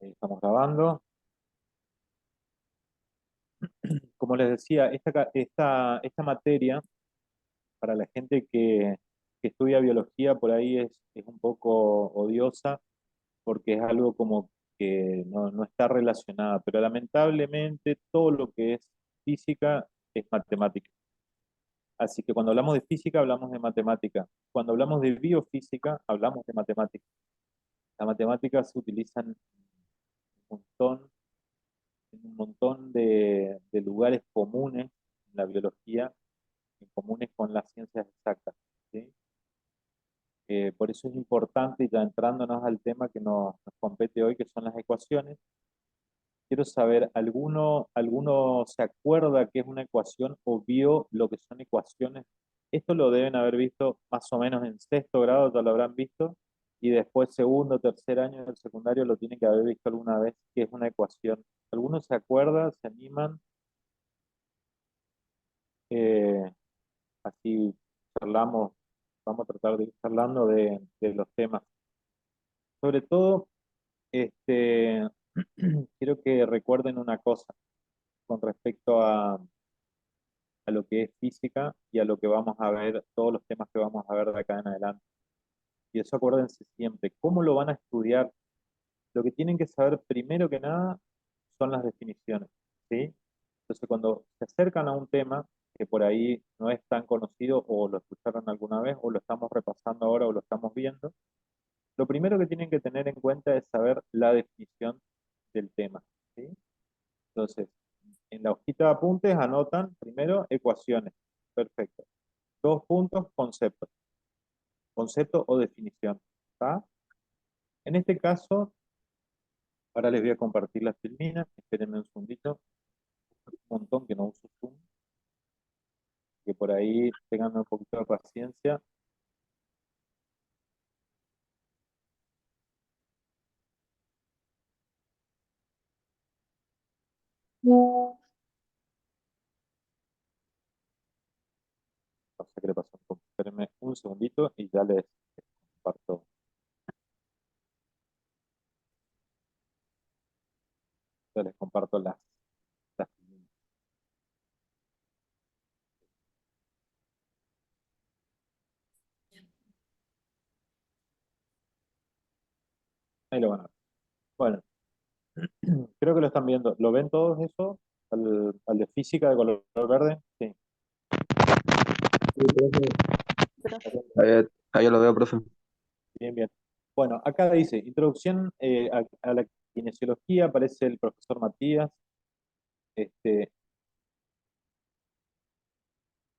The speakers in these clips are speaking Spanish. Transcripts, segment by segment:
Ahí estamos grabando. Como les decía, esta materia, para la gente que estudia biología, por ahí es un poco odiosa, porque es algo como que no está relacionada, pero lamentablemente todo lo que es física es matemática. Así que cuando hablamos de física, hablamos de matemática. Cuando hablamos de biofísica, hablamos de matemática. Las matemáticas se utilizan en montón en un montón de lugares comunes en la biología, en comunes con las ciencias exactas, ¿sí? Por eso es importante, y ya entrándonos al tema que nos compete hoy, que son las ecuaciones. Quiero saber, ¿alguno se acuerda qué es una ecuación o vio lo que son ecuaciones? Esto lo deben haber visto más o menos en sexto grado, ya lo habrán visto, y después segundo, tercer año del secundario lo tienen que haber visto alguna vez, qué es una ecuación. ¿Alguno se acuerda? ¿Se animan? Eh, Así charlamos, vamos a tratar de ir charlando de los temas. Sobre todo, este, quiero que recuerden una cosa con respecto a lo que es física y a lo que vamos a ver, todos los temas que vamos a ver de acá en adelante. Y eso acuérdense siempre, ¿cómo lo van a estudiar? Lo que tienen que saber primero que nada son las definiciones, ¿sí? Entonces, cuando se acercan a un tema que por ahí no es tan conocido o lo escucharon alguna vez o lo estamos repasando ahora o lo estamos viendo, lo primero que tienen que tener en cuenta es saber la definición del tema, ¿sí? Entonces, en la hojita de apuntes anotan primero ecuaciones. Perfecto. Dos puntos, concepto. Concepto o definición. ¿Está? En este caso, ahora les voy a compartir las filminas. Espérenme un segundito. Un montón que no uso Zoom. Que por ahí tengan un poquito de paciencia. No sé qué le pasó. Espérenme un segundito y ya les comparto, ya les comparto las filminas. Ahí lo van a ver. Bueno, creo que lo están viendo. ¿Lo ven todos eso? Al de física de color verde. Sí. Sí, profe. Gracias. Ahí lo veo, profe. Bien, bien. Bueno, acá dice, introducción a la kinesiología, aparece el profesor Matías. Este,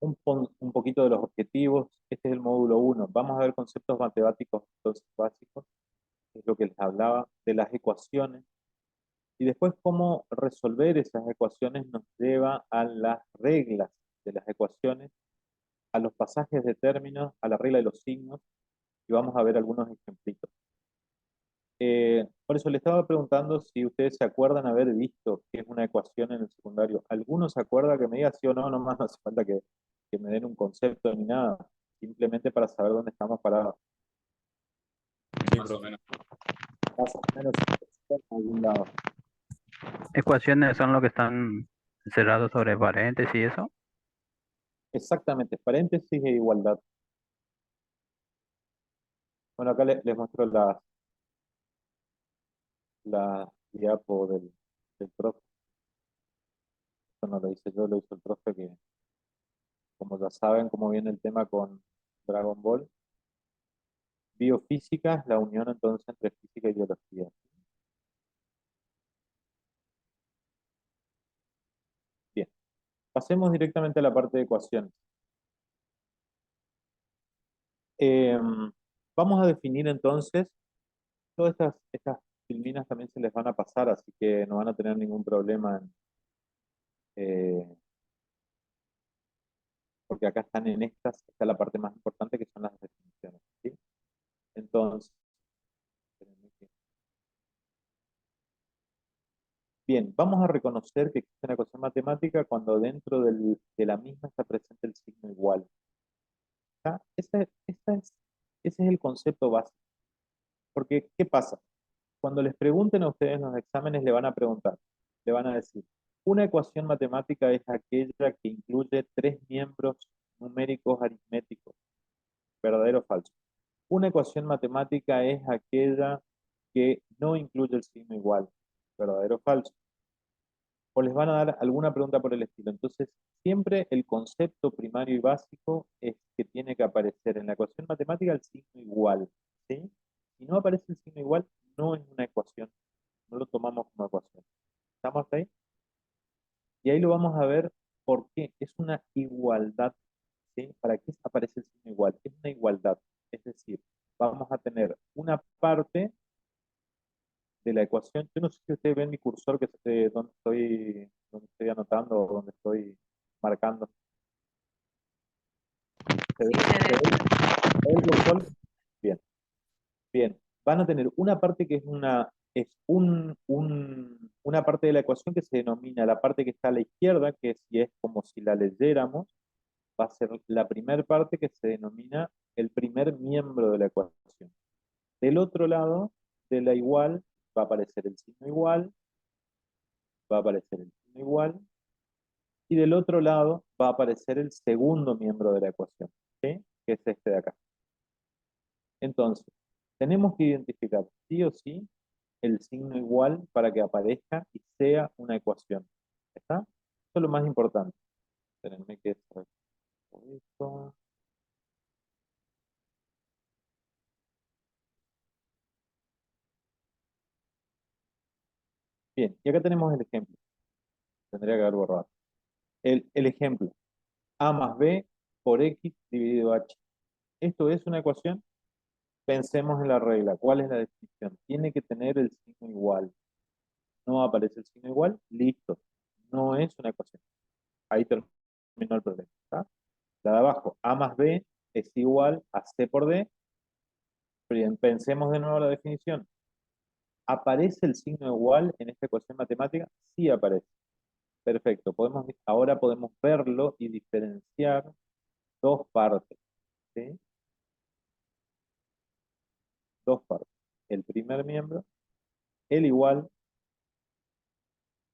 un poquito de los objetivos. Este es el módulo uno. Vamos a ver conceptos matemáticos entonces, básicos, que es lo que les hablaba, de las ecuaciones. Y después cómo resolver esas ecuaciones nos lleva a las reglas de las ecuaciones, a los pasajes de términos, a la regla de los signos, y vamos a ver algunos ejemplitos. Por eso le estaba preguntando si ustedes se acuerdan haber visto qué es una ecuación en el secundario. ¿Alguno se acuerda que me diga sí o no? Nomás no hace falta que me den un concepto ni nada, simplemente para saber dónde estamos parados. Sí, profe. Más o menos en algún lado. Ecuaciones son lo que están cerrados sobre paréntesis y eso. Exactamente, paréntesis e igualdad. Bueno, acá les muestro la diapo del profe. Esto no lo hice yo, lo hizo el profe que, como ya saben, cómo viene el tema con Dragon Ball. Biofísica es la unión entonces entre física y biología. Bien, pasemos directamente a la parte de ecuaciones. Eh, Vamos a definir entonces, todas estas filminas también se les van a pasar, así que no van a tener ningún problema eh, porque acá están en estas, está la parte más importante que son las definiciones, ¿sí? Entonces, bien, vamos a reconocer que existe una ecuación matemática cuando dentro de la misma está presente el signo igual. ¿Está? Ese es el concepto básico. Porque, ¿qué pasa? cuando les pregunten a ustedes en los exámenes, le van a preguntar, le van a decir, una ecuación matemática es aquella que incluye tres miembros numéricos aritméticos, ¿verdadero o falso? Una ecuación matemática es aquella que no incluye el signo igual, ¿verdadero o falso? O les van a dar alguna pregunta por el estilo. Entonces, siempre el concepto primario y básico es que tiene que aparecer en la ecuación matemática el signo igual, ¿sí? Si no aparece el signo igual, no es una ecuación, no lo tomamos como ecuación. ¿Estamos ahí? Y ahí lo vamos a ver por qué. Es una igualdad, ¿sí? ¿Para qué aparece el signo igual? Es una igualdad. Es decir, vamos a tener una parte de la ecuación. Yo no sé si ustedes ven mi cursor que donde estoy anotando o donde estoy marcando. ¿Se ve, Sí, se se ve. ve el cursor? Bien, bien. Van a tener una parte que una parte de la ecuación que se denomina la parte que está a la izquierda, que si es como si la leyéramos, va a ser la primera parte que se denomina el primer miembro de la ecuación. Del otro lado de la igual va a aparecer el signo igual, va a aparecer el signo igual, y del otro lado va a aparecer el segundo miembro de la ecuación, ¿sí? Que es este de acá. Entonces, tenemos que identificar sí o sí el signo igual para que aparezca y sea una ecuación. ¿Está? Eso es lo más importante. Espérenme que sacar esto. Bien, y acá tenemos el ejemplo. Tendría que haber borrado. El ejemplo. A más B por X dividido H. ¿Esto es una ecuación? Pensemos en la regla. ¿Cuál es la definición? Tiene que tener el signo igual. No aparece el signo igual, listo. No es una ecuación. Ahí terminó el problema. ¿Está? La de abajo, A más B es igual a C por D. Bien, pensemos de nuevo la definición. ¿Aparece el signo igual en esta ecuación matemática? Sí aparece. Perfecto. Ahora podemos verlo y diferenciar dos partes. ¿Sí? Dos partes. El primer miembro, el igual,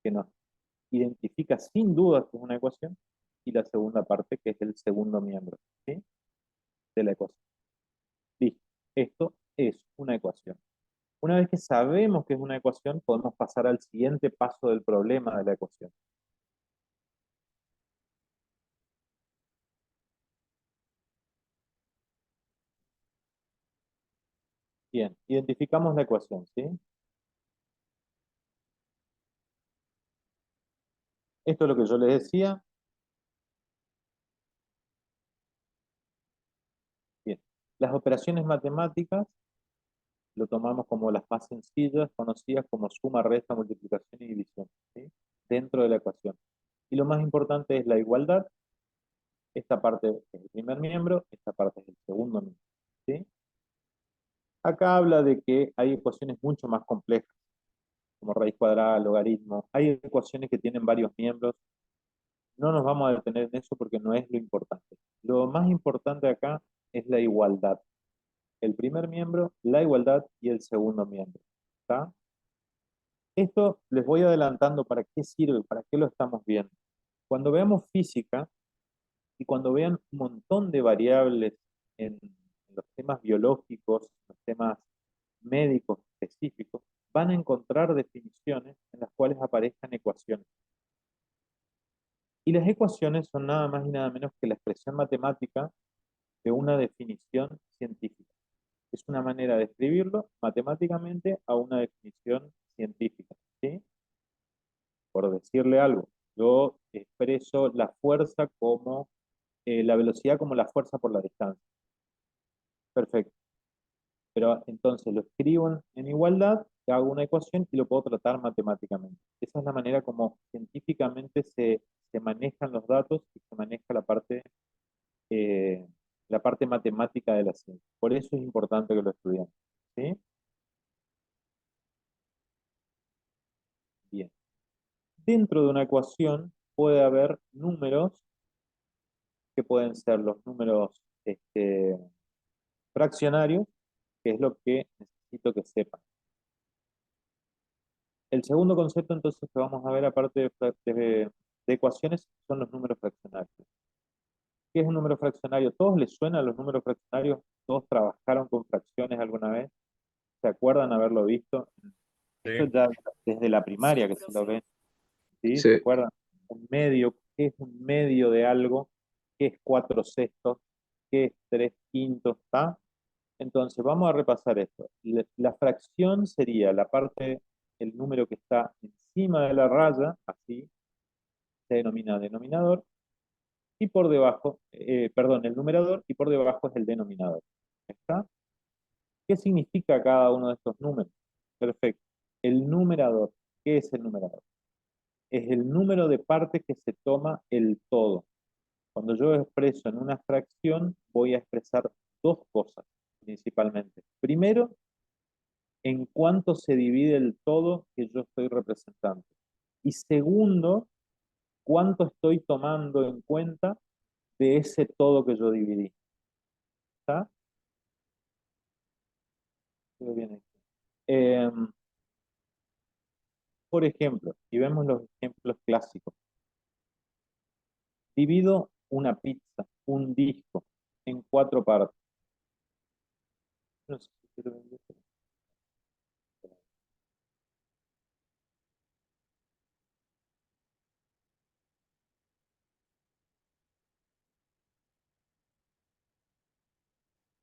que nos identifica sin duda que es una ecuación, y la segunda parte, que es el segundo miembro, ¿sí? De la ecuación. Listo. Esto es una ecuación. Una vez que sabemos que es una ecuación, podemos pasar al siguiente paso del problema de la ecuación. Bien, identificamos la ecuación, ¿sí? Esto es lo que yo les decía. Bien, las operaciones matemáticas lo tomamos como las más sencillas, conocidas como suma, resta, multiplicación y división, ¿sí? Dentro de la ecuación. Y lo más importante es la igualdad. Esta parte es el primer miembro, esta parte es el segundo miembro, ¿sí? Acá habla de que hay ecuaciones mucho más complejas, como raíz cuadrada, logaritmo. Hay ecuaciones que tienen varios miembros. No nos vamos a detener en eso porque no es lo importante. Lo más importante acá es la igualdad. El primer miembro, la igualdad y el segundo miembro. ¿Está? Esto les voy adelantando para qué sirve, para qué lo estamos viendo. Cuando veamos física y cuando vean un montón de variables en los temas biológicos, los temas médicos específicos, van a encontrar definiciones en las cuales aparezcan ecuaciones. Y las ecuaciones son nada más y nada menos que la expresión matemática de una definición científica. Es una manera de escribirlo matemáticamente a una definición científica, ¿sí? Por decirle algo, yo expreso la fuerza como, la velocidad como la fuerza por la distancia. Perfecto. Pero entonces lo escribo en igualdad, hago una ecuación y lo puedo tratar matemáticamente. Esa es la manera como científicamente se manejan los datos y se maneja eh, la parte matemática de la ciencia. Por eso es importante que lo estudiemos. ¿Sí? Bien. Dentro de una ecuación puede haber números que pueden ser los números fraccionarios, que es lo que necesito que sepan. El segundo concepto entonces que vamos a ver aparte de ecuaciones son los números fraccionarios. ¿Qué es un número fraccionario? ¿Todos les suenan los números fraccionarios? ¿Todos trabajaron con fracciones alguna vez? ¿Se acuerdan haberlo visto? Esto Sí. ya desde la primaria que se lo ven, ¿sí? ¿Se Sí, acuerdan? Un medio, ¿qué es un medio de algo? ¿Qué es 4/6? ¿Qué es 3/5? ¿Está? Entonces, vamos a repasar esto. La fracción sería la parte, el número que está encima de la raya, así, se denomina denominador, y por debajo, perdón, el numerador, y por debajo es el denominador. ¿Está? ¿Qué significa cada uno de estos números? Perfecto. El numerador, ¿qué es el numerador? Es el número de partes que se toma el todo. Cuando yo expreso en una fracción, voy a expresar dos cosas, principalmente. Primero, en cuánto se divide el todo que yo estoy representando. Y segundo, cuánto estoy tomando en cuenta de ese todo que yo dividí. ¿Está? Quedó bien ahí. Por ejemplo, y vemos los ejemplos clásicos. Divido una pizza, un disco, en 4 partes. No sé si quiero ver esto.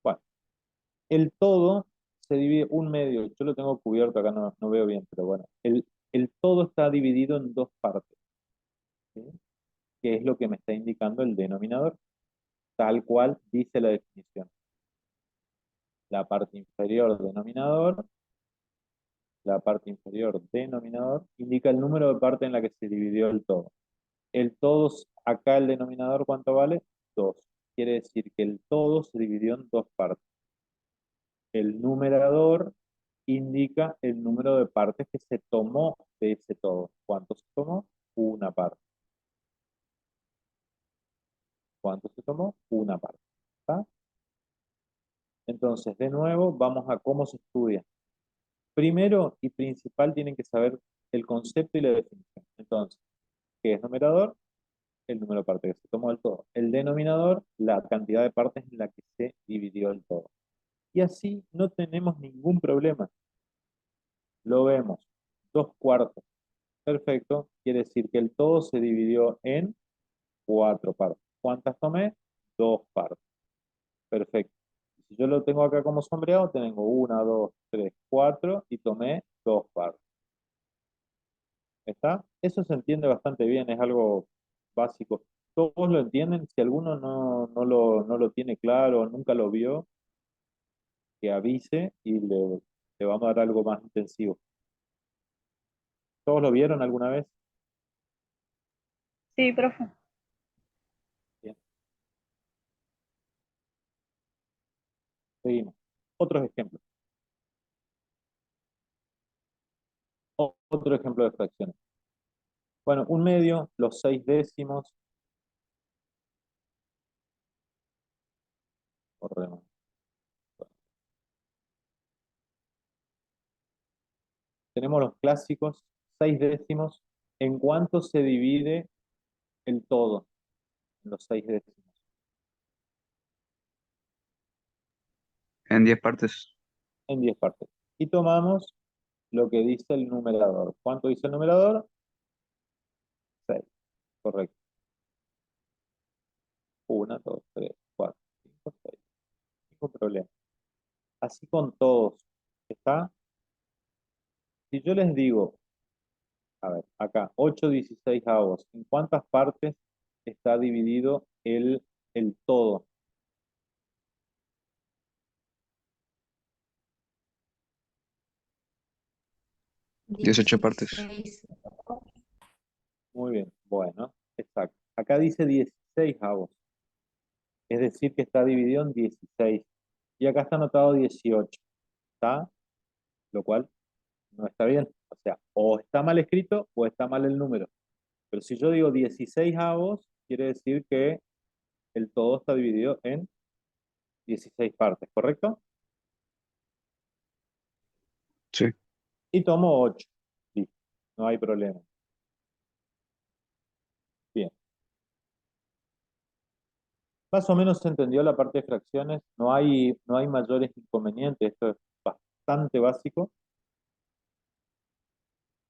Bueno, el todo se divide un medio. Yo lo tengo cubierto acá, no veo bien, pero bueno. El todo está dividido en 2 partes, ¿sí? Que es lo que me está indicando el denominador, tal cual dice la definición. La parte inferior denominador, la parte inferior denominador, indica el número de partes en la que se dividió el todo. El todo, acá el denominador, ¿cuánto vale? 2. Quiere decir que el todo se dividió en 2 partes. El numerador indica el número de partes que se tomó de ese todo. ¿Cuánto se tomó? Una parte. ¿Cuánto se tomó? Una parte. ¿Está? Entonces, de nuevo, vamos a cómo se estudia. Primero y principal tienen que saber el concepto y la definición. Entonces, ¿qué es numerador? El número de partes que se tomó del todo. El denominador, la cantidad de partes en la que se dividió el todo. Y así no tenemos ningún problema. Lo vemos. 2 cuartos. Perfecto. Quiere decir que el todo se dividió en 4 partes. ¿Cuántas tomé? 2 partes. Perfecto. Si yo lo tengo acá como sombreado, tengo 1, 2, 3, 4 y tomé 2 partes. ¿Está? Eso se entiende bastante bien, es algo básico. Todos lo entienden, si alguno no lo tiene claro, nunca lo vio, que avise y le vamos a dar algo más intensivo. ¿Todos lo vieron alguna vez? Sí, profe. Bien, seguimos. Otros ejemplos. Otro ejemplo de fracciones. Bueno, un medio, los 6 décimos, corremos. Tenemos los clásicos, 6 décimos. ¿En cuánto se divide el todo? En los 6 décimos. en 10 partes. En 10 partes. Y tomamos lo que dice el numerador. ¿Cuánto dice el numerador? 6. Correcto. 1, 2, 3, 4, 5, 6. Ningún problema. Así con todos. ¿Está? Si yo les digo, a ver, acá, 8/16, ¿en cuántas partes está dividido el todo? 18 partes. 16. Muy bien, bueno, exacto. Acá dice 16. Es decir, que está dividido en 16. Y acá está anotado 18. ¿Está? Lo cual no está bien. O sea, o está mal escrito o está mal el número. Pero si yo digo 16, quiere decir que el todo está dividido en 16 partes, ¿correcto? Sí. Y tomo 8. Listo. no hay problema. Bien. Más o menos se entendió la parte de fracciones, no hay mayores inconvenientes, esto es bastante básico.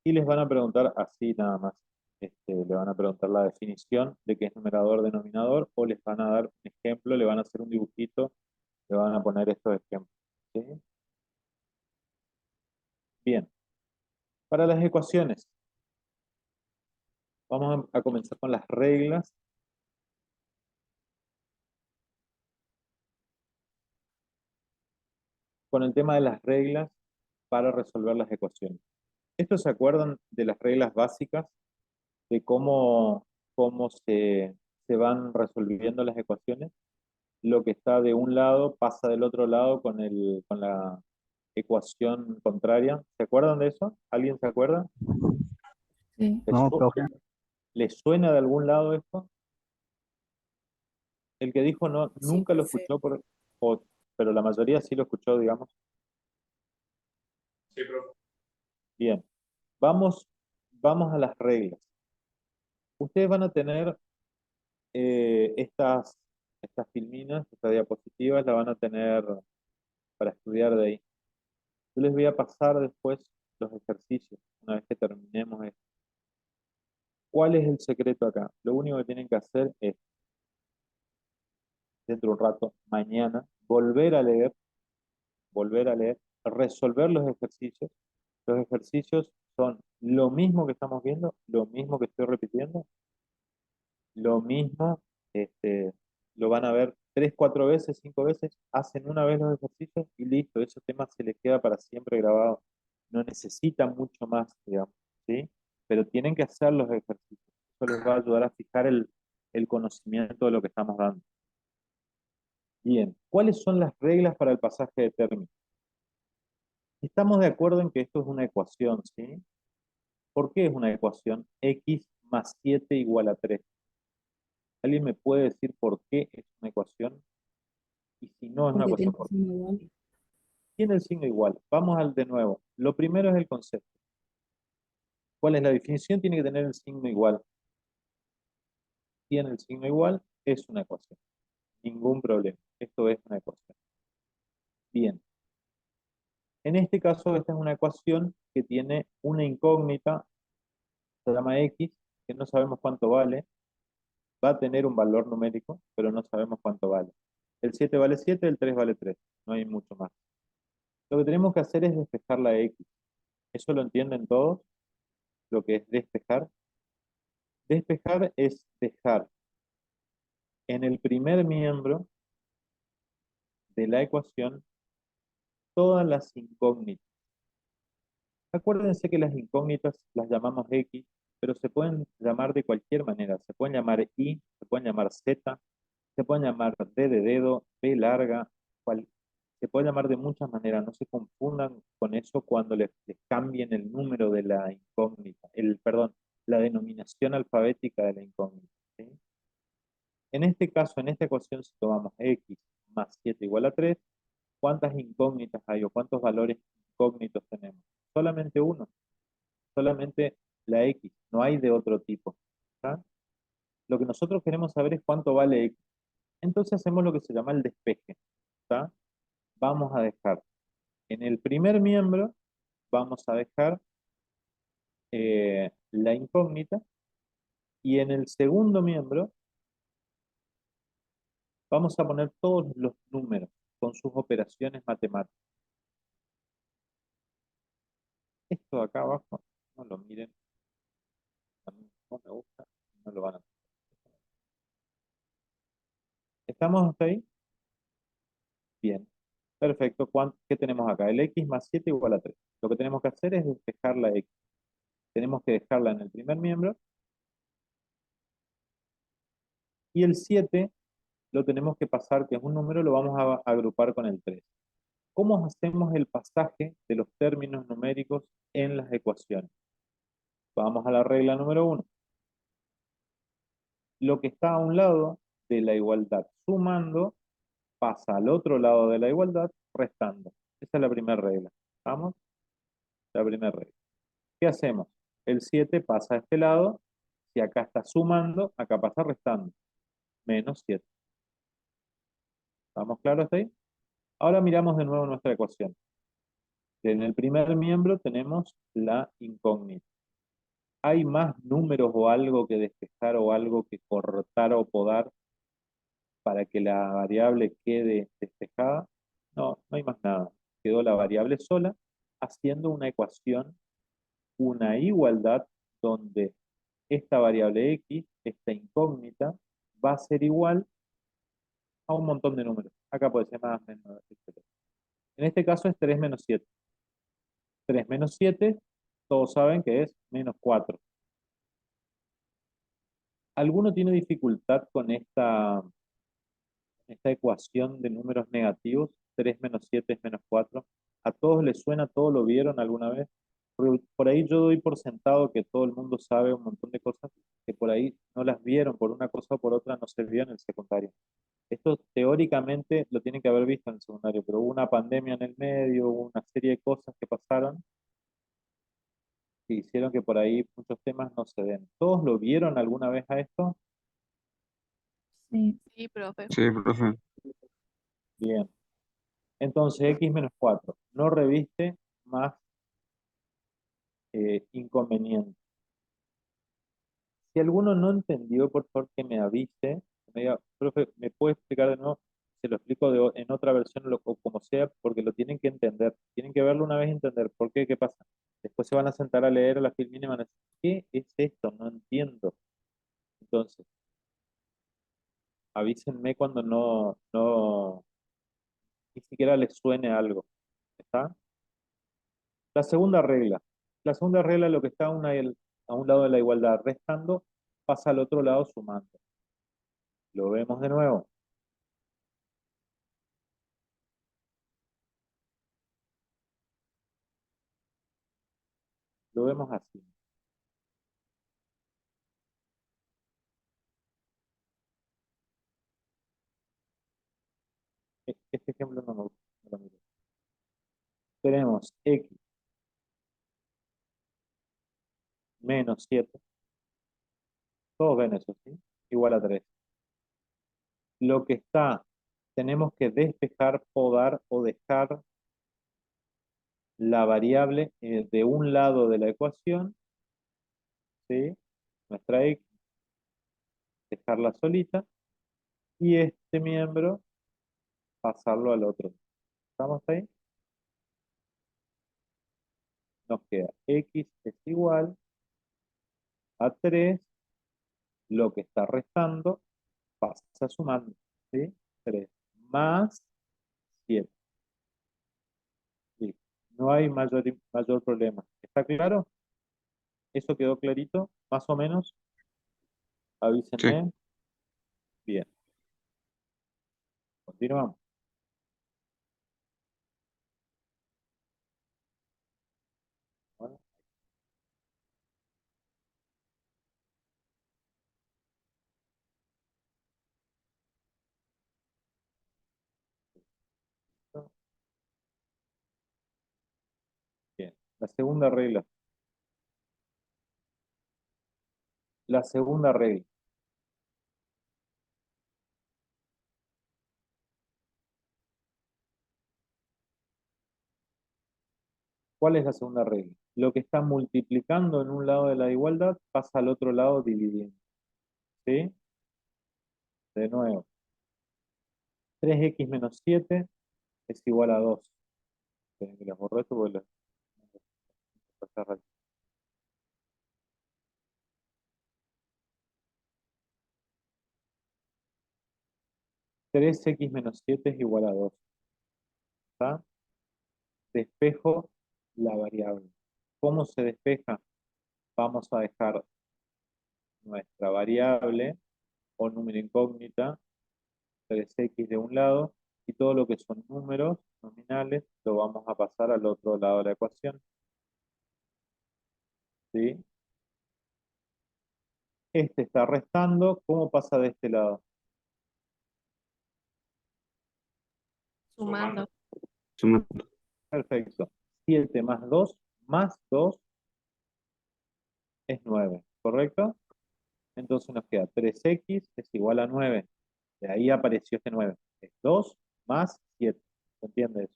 Y les van a preguntar así nada más. Le van a preguntar la definición de qué es numerador, denominador, o les van a dar un ejemplo, le van a hacer un dibujito, le van a poner estos ejemplos. ¿Sí? Bien. Para las ecuaciones, vamos a comenzar con las reglas. Con el tema de las reglas para resolver las ecuaciones. ¿Estos se acuerdan de las reglas básicas de cómo se van resolviendo las ecuaciones? Lo que está de un lado pasa del otro lado con la ecuación contraria. ¿Se acuerdan de eso? ¿Alguien se acuerda? Sí. ¿Les, No, su- profe. les suena de algún lado esto? El que dijo no, Sí, nunca lo profe. escuchó, pero la mayoría sí lo escuchó, digamos. Sí, profe. Bien, vamos a las reglas. Ustedes van a tener estas filminas, estas diapositivas, las van a tener para estudiar de ahí. Yo les voy a pasar después los ejercicios, una vez que terminemos esto. ¿Cuál es el secreto acá? Lo único que tienen que hacer es, dentro de un rato, mañana, volver a leer, resolver los ejercicios. Los ejercicios son lo mismo que estamos viendo, lo mismo que estoy repitiendo, lo mismo, este, lo van a ver 3, 4 veces, 5 veces, hacen una vez los ejercicios y listo, ese tema se les queda para siempre grabado. No necesitan mucho más, digamos, ¿sí? Pero tienen que hacer los ejercicios. Eso les va a ayudar a fijar el conocimiento de lo que estamos dando. Bien, ¿cuáles son las reglas para el pasaje de términos? Estamos de acuerdo en que esto es una ecuación, ¿sí? ¿Por qué es una ecuación? X más 7 igual a 3. ¿Alguien me puede decir por qué es una ecuación? Y si no es una Porque ecuación, tiene ¿por qué? signo igual. Tiene el signo igual. Vamos al de nuevo. Lo primero es el concepto. ¿Cuál es la definición? Tiene que tener el signo igual. Tiene el signo igual, es una ecuación. Ningún problema. Esto es una ecuación. Bien. En este caso, esta es una ecuación que tiene una incógnita, se llama X, que no sabemos cuánto vale. Va a tener un valor numérico, pero no sabemos cuánto vale. El 7 vale 7, el 3 vale 3. No hay mucho más. Lo que tenemos que hacer es despejar la X. ¿Eso lo entienden todos? Lo que es despejar. Despejar es dejar en el primer miembro de la ecuación todas las incógnitas. Acuérdense que las incógnitas las llamamos X, pero se pueden llamar de cualquier manera. Se pueden llamar Y, se pueden llamar Z, se pueden llamar D de dedo, B larga, se puede llamar de muchas maneras. No se confundan con eso cuando les cambien el número de la incógnita, perdón, la denominación alfabética de la incógnita. ¿Sí? En este caso, en esta ecuación, si tomamos X más 7 igual a 3, ¿cuántas incógnitas hay o cuántos valores incógnitos tenemos? Solamente uno, solamente la X, no hay de otro tipo. ¿Está? Lo que nosotros queremos saber es cuánto vale X. Entonces hacemos lo que se llama el despeje. ¿Está? Vamos a dejar en el primer miembro, vamos a dejar la incógnita y en el segundo miembro vamos a poner todos los números con sus operaciones matemáticas. Esto de acá abajo, no lo miren, a mí no me gusta, no lo van a. ¿Estamos hasta ahí? Bien, perfecto. ¿Qué tenemos acá? El X más 7 igual a 3. Lo que tenemos que hacer es despejar la X. Tenemos que dejarla en el primer miembro y el 7 lo tenemos que pasar, que es un número, lo vamos a agrupar con el 3. ¿Cómo hacemos el pasaje de los términos numéricos en las ecuaciones? Vamos a la regla número 1. Lo que está a un lado de la igualdad sumando pasa al otro lado de la igualdad restando. Esa es la primera regla. ¿Vamos? La primera regla. ¿Qué hacemos? El 7 pasa a este lado. Si acá está sumando, acá pasa restando. Menos 7. ¿Estamos claros ahí? Ahora miramos de nuevo nuestra ecuación. En el primer miembro tenemos la incógnita. ¿Hay más números o algo que despejar o algo que cortar o podar para que la variable quede despejada? No, no hay más nada. Quedó la variable sola haciendo una ecuación, una igualdad donde esta variable x, esta incógnita, va a ser igual a un montón de números. Acá puede ser más, menos, etc. En este caso es 3 menos 7. 3 menos 7, todos saben que es menos 4. ¿Alguno tiene dificultad con esta ecuación de números negativos? 3 menos 7 es menos 4. ¿A todos les suena? ¿Todos lo vieron alguna vez? Por ahí yo doy por sentado que todo el mundo sabe un montón de cosas que por ahí no las vieron por una cosa o por otra, no se vio en el secundario. Esto teóricamente lo tienen que haber visto en el secundario, pero hubo una pandemia en el medio, hubo una serie de cosas que pasaron que hicieron que por ahí muchos temas no se den. ¿Todos lo vieron alguna vez a esto? Sí. Sí, profe. Sí, profe. Bien. Entonces, x menos 4 no reviste más inconveniente. Si alguno no entendió, por favor que me avise, que me diga, profe, ¿me puede explicar de nuevo? Se lo explico en otra versión o como sea, porque lo tienen que entender. Tienen que verlo una vez y entender. ¿Por qué? ¿Qué pasa? Después se van a sentar a leer a la filmina y van a decir, ¿qué es esto? No entiendo. Entonces, avísenme cuando ni siquiera les suene algo. ¿Está? La segunda regla. La segunda regla, lo que está a un lado de la igualdad restando, pasa al otro lado sumando. Lo vemos de nuevo. Lo vemos así. Este ejemplo no me gusta. No lo miro. Tenemos x menos 7. Todos ven eso, ¿sí? Igual a 3. Lo que está, tenemos que despejar, podar o dejar la variable de un lado de la ecuación, ¿sí? Nuestra x, dejarla solita, y este miembro pasarlo al otro. ¿Estamos ahí? Nos queda x es igual a 3, lo que está restando pasa sumando, ¿sí? 3 más 7. Sí. No hay mayor problema. ¿Está claro? ¿Eso quedó clarito? Más o menos. Sí. Avísenme. Bien. Continuamos. Bueno, listo. Bien. La segunda regla. La segunda regla. ¿Cuál es la segunda regla? Lo que está multiplicando en un lado de la igualdad pasa al otro lado dividiendo. ¿Sí? De nuevo. 3x menos 7 es igual a 2. Esperen que les borro esto porque les- 3x menos 7 es igual a 2. ¿Está? Despejo la variable. ¿Cómo se despeja? Vamos a dejar nuestra variable o número incógnita, 3x de un lado, y todo lo que son números nominales lo vamos a pasar al otro lado de la ecuación. ¿Sí? Este está restando. ¿Cómo pasa de este lado? Sumando. Sumando. Perfecto. 7 más 2 más 2 es 9, ¿correcto? Entonces nos queda 3x es igual a 9. De ahí apareció este 9. Es 2 más 7. ¿Se entiende eso?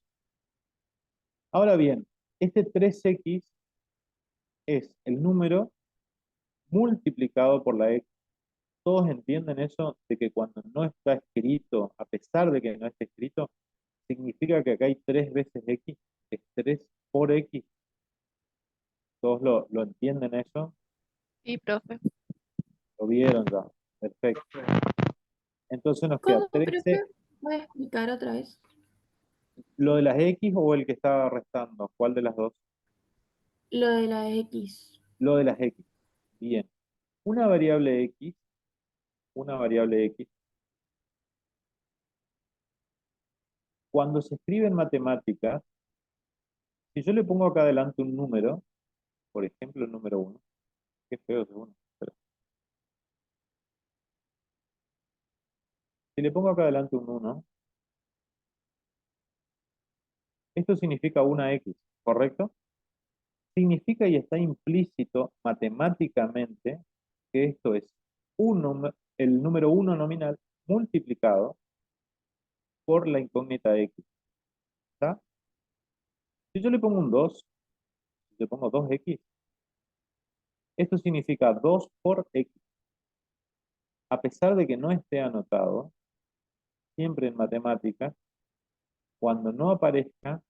Ahora bien, este 3x es el número multiplicado por la x. Todos entienden eso de que cuando no está escrito, a pesar de que no esté escrito, significa que acá hay 3 veces x, es 3 por x. Todos lo entienden eso, Sí, profe. lo vieron ya. Perfecto. Entonces nos queda ¿Cómo, profe? 13. ¿Puede explicar otra vez? ¿Lo de las x o el que está restando? ¿Cuál de las dos? Lo de la X. Lo de las x. Bien. Una variable x, una variable x, cuando se escribe en matemáticas, si yo le pongo acá adelante un número, por ejemplo el número 1, qué feo es 1, pero si le pongo acá adelante un 1, esto significa una x, ¿correcto? Significa y está implícito matemáticamente que esto es el número 1 nominal multiplicado por la incógnita x. ¿Está? Si yo le pongo un 2, si le pongo 2x, esto significa 2 por x. A pesar de que no esté anotado, siempre en matemáticas, cuando no aparezca,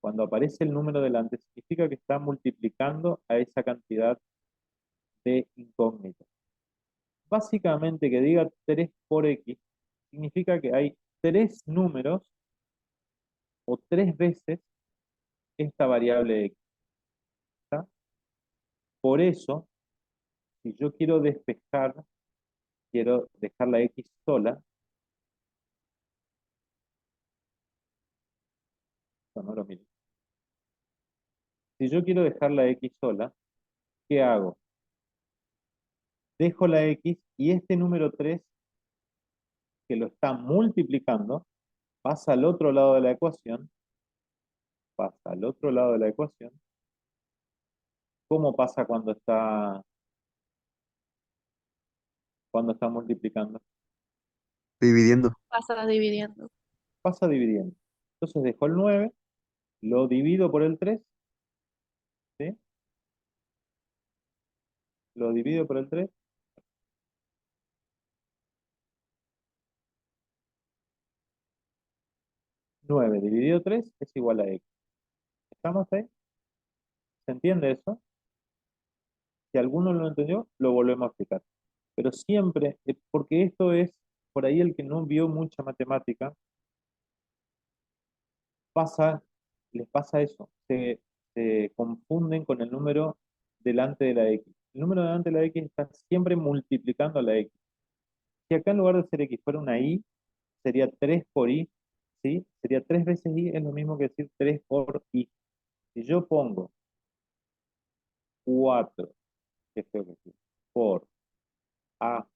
cuando aparece el número delante, significa que está multiplicando a esa cantidad de incógnitas. Básicamente que diga 3 por x significa que hay 3 números o 3 veces esta variable x. ¿Está? Por eso, si yo quiero despejar, quiero dejar la x sola, no lo miro. Si yo quiero dejar la x sola, ¿qué hago? Dejo la x y este número 3 que lo está multiplicando pasa al otro lado de la ecuación, pasa al otro lado de la ecuación. ¿Cómo pasa cuando está multiplicando? Dividiendo. Pasa dividiendo. Pasa dividiendo. Entonces dejo el 9, lo divido por el 3, ¿sí? Lo divido por el 3. 9 dividido 3 es igual a x. ¿Estamos ahí? ¿Se entiende eso? Si alguno no lo entendió, lo volvemos a explicar. Pero siempre, porque esto es, por ahí el que no vio mucha matemática, pasa, les pasa eso, se confunden con el número delante de la x. El número delante de la x está siempre multiplicando a la x. Si acá en lugar de ser x fuera una y, sería 3 por y, ¿sí? Sería 3 veces y, es lo mismo que decir 3 por y. Si yo pongo 4, que es feo que decir, por a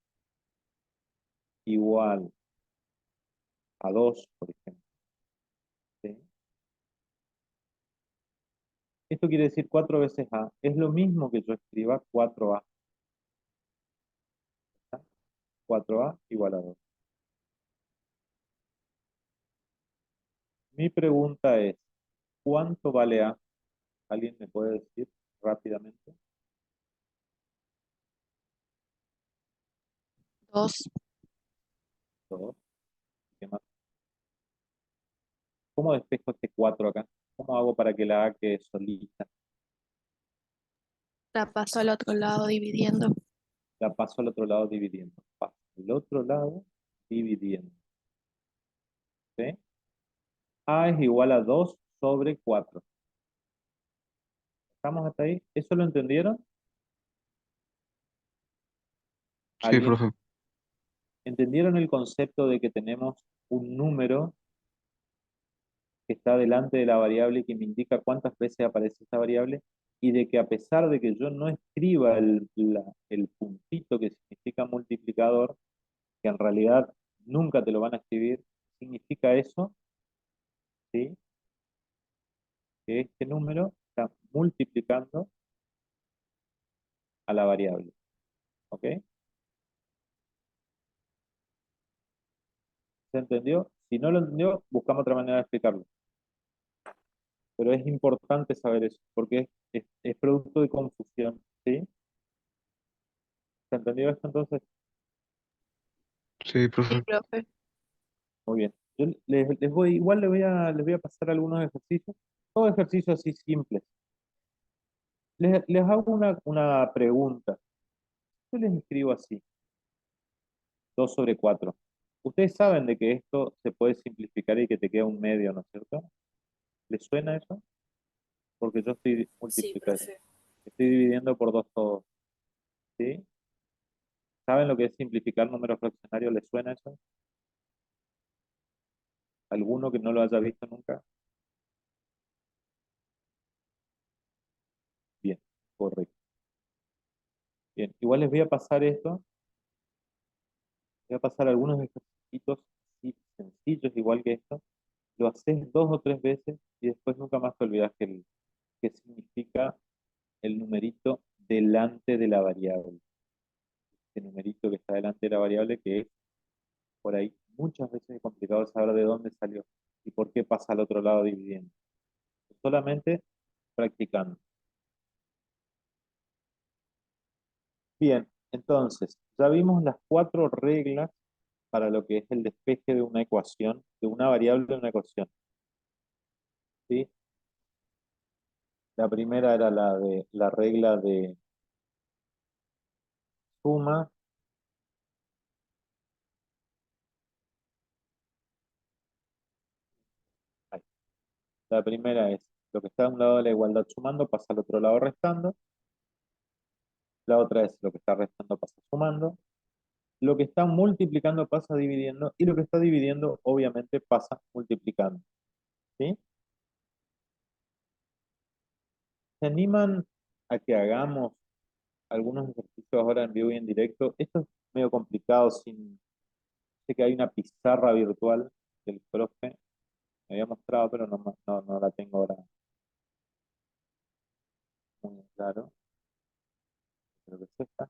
igual a 2, por ejemplo, ¿sí? Esto quiere decir 4 veces a. Es lo mismo que yo escriba 4a. 4a igual a 2. Mi pregunta es, ¿cuánto vale a? ¿Alguien me puede decir rápidamente? 2. 2. ¿Qué más? ¿Cómo despejo este 4 acá? ¿Cómo hago para que la a quede solita? La paso al otro lado dividiendo. La paso al otro lado dividiendo. Paso al otro lado dividiendo. ¿Sí? A es igual a 2 sobre 4. ¿Estamos hasta ahí? ¿Eso lo entendieron? Sí, ¿Alguien? profe. ¿Entendieron el concepto de que tenemos un número que está delante de la variable y que me indica cuántas veces aparece esta variable? Y de que a pesar de que yo no escriba el puntito que significa multiplicador, que en realidad nunca te lo van a escribir, significa eso, ¿sí? Que este número está multiplicando a la variable. ¿Ok? ¿Se entendió? Si no lo entendió, buscamos otra manera de explicarlo. Pero es importante saber eso, porque es producto de confusión. ¿Sí? ¿Se entendió esto entonces? Sí, Sí, profe. profe. Muy bien. Yo igual les voy a pasar algunos ejercicios, todos ejercicios así simples. Les hago una pregunta. Yo les escribo así, 2/4. Ustedes saben de que esto se puede simplificar y que te queda un medio, ¿no es cierto? ¿Les suena eso? Porque yo estoy Sí, multiplicando, profe. estoy dividiendo por 2 todo, ¿sí? ¿Saben lo que es simplificar números fraccionarios? ¿Les suena eso? ¿Alguno que no lo haya visto nunca? Bien, correcto. Bien, igual les voy a pasar esto, voy a pasar algunos ejercicios así sencillos, igual que esto. Lo haces 2 o 3 veces y después nunca más te olvidas que significa el numerito delante de la variable. Este numerito que está delante de la variable, que es por ahí muchas veces es complicado saber de dónde salió y por qué pasa al otro lado dividiendo. Solamente practicando. Bien, entonces, ya vimos las 4 reglas para lo que es el despeje de una ecuación, de una variable de una ecuación. ¿Sí? La primera era la de la regla de suma. Ahí. La primera es lo que está a un lado de la igualdad sumando pasa al otro lado restando. La otra es lo que está restando pasa sumando. Lo que está multiplicando pasa dividiendo. Y lo que está dividiendo, obviamente, pasa multiplicando. ¿Sí? ¿Se animan a que hagamos algunos ejercicios ahora en vivo y en directo? Esto es medio complicado. Sé que hay una pizarra virtual del profe. Me había mostrado, pero no la tengo ahora muy claro. Creo que es esta.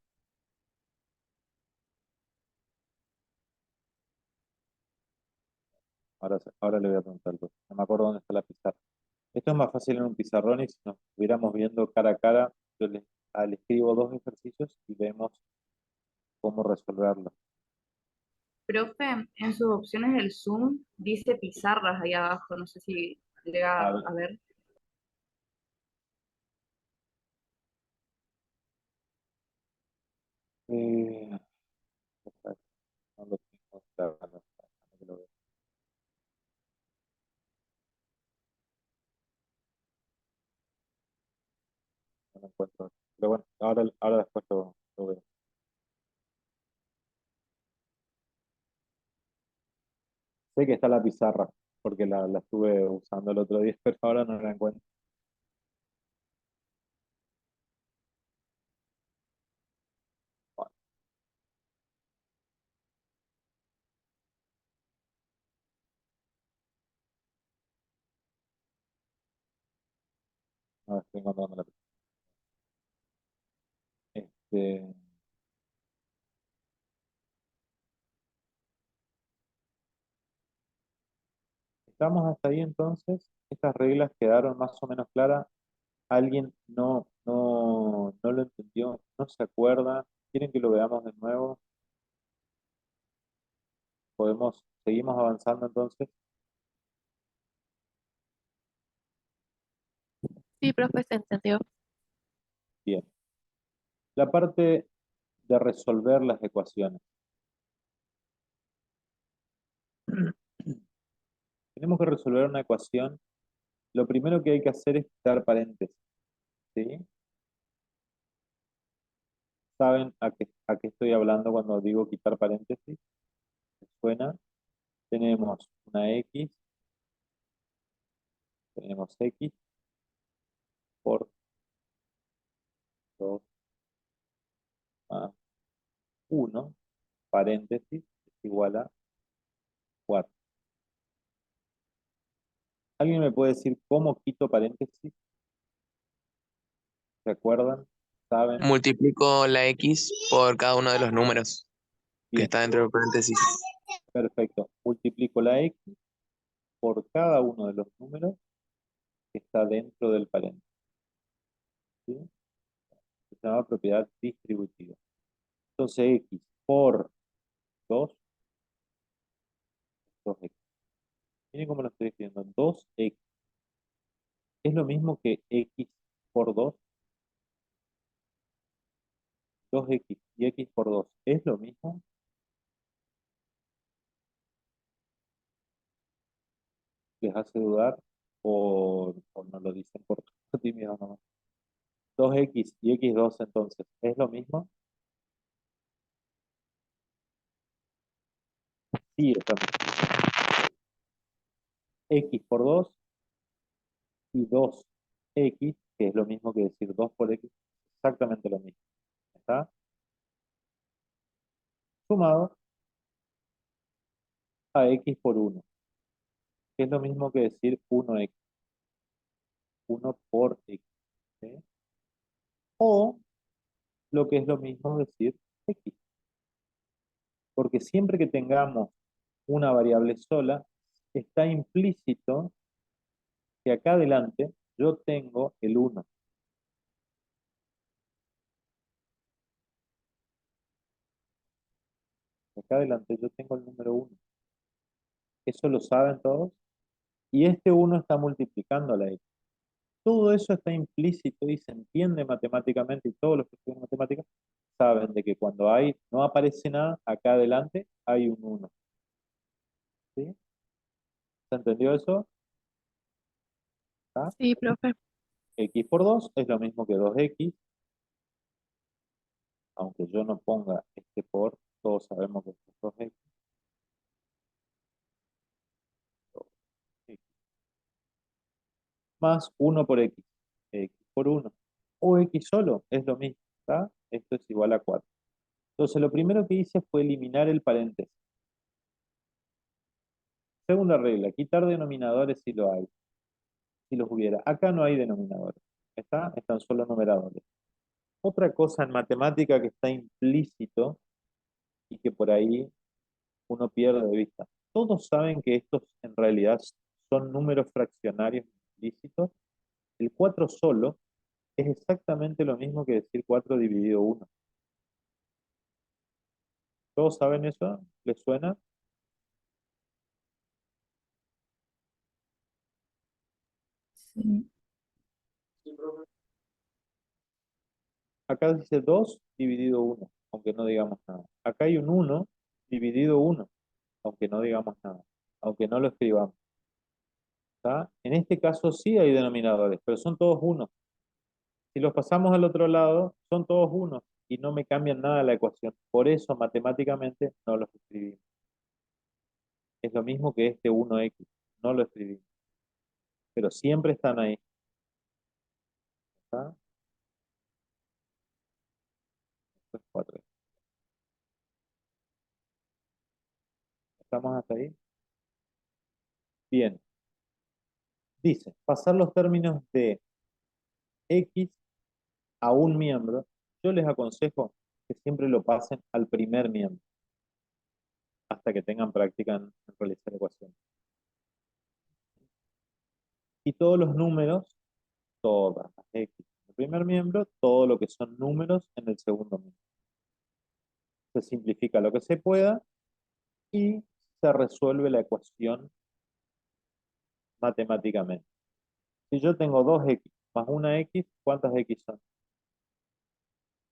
Ahora le voy a preguntar al profe. No me acuerdo dónde está la pizarra. Esto es más fácil en un pizarrón y si nos estuviéramos viendo cara a cara, yo le escribo 2 ejercicios y vemos cómo resolverlos. Profe, en sus opciones del Zoom dice pizarras ahí abajo, no sé si llega A ver, a ver. eh, no lo tengo claro, no que lo vea. No lo encuentro. Pero bueno, ahora después lo veo. Sé que está la pizarra, porque la estuve usando el otro día, pero ahora no la encuentro. Bueno, no estoy encontrando la pizarra. Este, estamos hasta ahí entonces. Estas reglas quedaron más o menos claras. ¿Alguien no lo entendió? ¿No se acuerda? ¿Quieren que lo veamos de nuevo? Seguimos avanzando entonces. Sí, profe, se entendió. Bien. La parte de resolver las ecuaciones. Tenemos que resolver una ecuación. Lo primero que hay que hacer es quitar paréntesis. ¿Sí? ¿Saben a qué estoy hablando cuando digo quitar paréntesis? ¿Les suena? Tenemos una X, tenemos X por 2 más 1, paréntesis, es igual a 4. ¿Alguien me puede decir cómo quito paréntesis? ¿Se acuerdan? ¿Saben? Multiplico la X por cada uno de los números que Bien, está dentro de paréntesis. perfecto. Multiplico la X por cada uno de los números que está dentro del paréntesis. ¿Sí? Se llama propiedad distributiva. Entonces X por 2, 2X. Miren cómo lo estoy escribiendo. 2X. Es lo mismo que X por 2. 2X y X por 2. ¿Es lo mismo? ¿Les hace dudar? ¿O no lo dicen por tímido nomás? 2X y X2 entonces. ¿Es lo mismo? Sí, es lo mismo. X por 2 y 2X, que es lo mismo que decir 2 por X, exactamente lo mismo. ¿Está? Sumado a X por 1, que es lo mismo que decir 1X. 1 por X. ¿Sí? O lo que es lo mismo decir X. Porque siempre que tengamos una variable sola, está implícito que acá adelante yo tengo el 1. Acá adelante yo tengo el número 1. Eso lo saben todos. Y este 1 está multiplicando a la X. Todo eso está implícito y se entiende matemáticamente, y todos los que estudian matemáticas saben de que cuando no aparece nada, acá adelante hay un 1. ¿Sí? ¿Se entendió eso? ¿Ah? Sí, profe. X por 2 es lo mismo que 2X, aunque yo no ponga este por, todos sabemos que esto es 2X. Más 1 por X. X por 1. O X solo, es lo mismo. ¿Está? Esto es igual a 4. Entonces lo primero que hice fue eliminar el paréntesis. Segunda regla, quitar denominadores si lo hay, si los hubiera. Acá no hay denominadores. ¿Está? Están solo numeradores. Otra cosa en matemática que está implícito y que por ahí uno pierde de vista. Todos saben que estos en realidad son números fraccionarios implícitos. El 4 solo es exactamente lo mismo que decir 4 dividido 1. ¿Todos saben eso? ¿Les suena? Sí. Acá dice 2 dividido 1, aunque no digamos nada. Acá hay un 1 dividido 1, aunque no digamos nada, aunque no lo escribamos. ¿Está? En este caso sí hay denominadores, pero son todos unos. Si los pasamos al otro lado, son todos unos y no me cambian nada la ecuación. Por eso matemáticamente no los escribimos. Es lo mismo que este 1x, no lo escribimos. Pero siempre están ahí. ¿Está? Esto es 4. ¿Estamos hasta ahí? Bien. Dice, pasar los términos de x a un miembro, yo les aconsejo que siempre lo pasen al primer miembro, hasta que tengan práctica en realizar ecuaciones. Y todos los números, todas las x en el primer miembro, todo lo que son números en el segundo miembro. Se simplifica lo que se pueda y se resuelve la ecuación matemáticamente. Si yo tengo 2x más una x, ¿cuántas x son?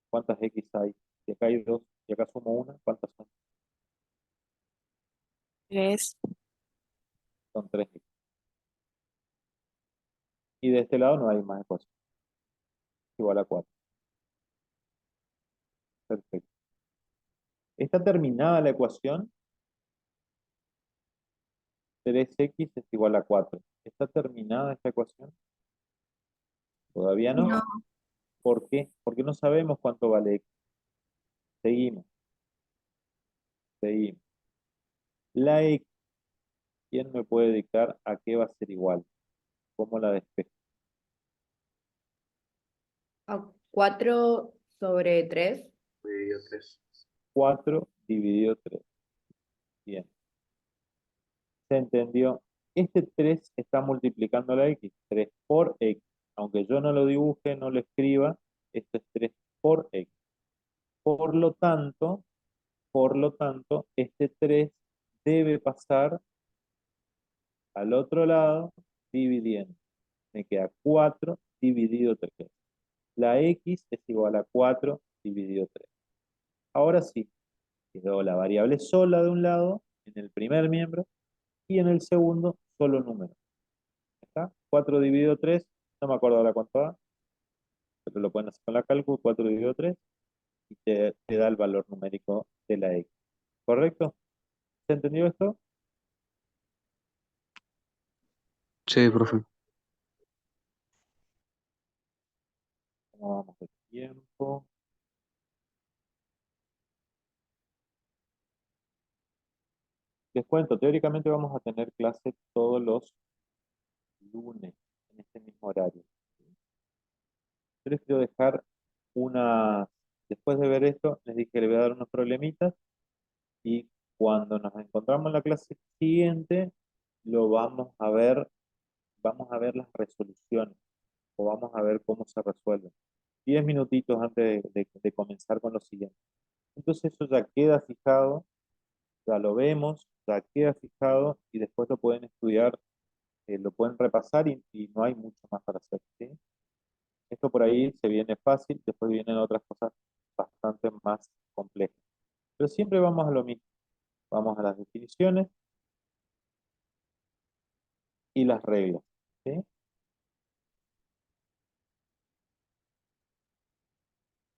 ¿Cuántas x hay? Si acá hay 2 y acá sumo una, ¿cuántas son? 3. Son 3x. Y de este lado no hay más ecuación. Igual a 4. Perfecto. ¿Está terminada la ecuación? 3x es igual a 4. ¿Está terminada esta ecuación? Todavía no. No. ¿Por qué? Porque no sabemos cuánto vale x. Seguimos. Seguimos. La x, ¿quién me puede dictar a qué va a ser igual? ¿Cómo la despejo? 4 sobre 3. 4 dividido 3. Bien. ¿Se entendió? Este 3 está multiplicando la x. 3 por x. Aunque yo no lo dibuje, no lo escriba, esto es 3 por x. Por lo tanto, este 3 debe pasar al otro lado dividiendo. Me queda 4 dividido 3. La x es igual a 4 dividido 3. Ahora sí, quedó la variable sola de un lado, en el primer miembro, y en el segundo, solo número. ¿Está? 4 dividido 3, no me acuerdo ahora cuánto da, pero lo pueden hacer con la cálculo, 4 dividido 3, y te da el valor numérico de la x. ¿Correcto? ¿Se entendió esto? Sí, profe. ¿Cómo vamos de tiempo? Les cuento, teóricamente vamos a tener clase todos los lunes, en este mismo horario. Yo les quiero dejar una, después de ver esto, les dije que les voy a dar unos problemitas y cuando nos encontramos en la clase siguiente, lo vamos a ver las resoluciones o vamos a ver cómo se resuelven. 10 minutitos antes de comenzar con lo siguiente. Entonces eso ya queda fijado, ya lo vemos, ya queda fijado y después lo pueden estudiar, lo pueden repasar y no hay mucho más para hacer, ¿sí? Esto por ahí se viene fácil, después vienen otras cosas bastante más complejas. Pero siempre vamos a lo mismo. Vamos a las definiciones y las reglas, ¿sí?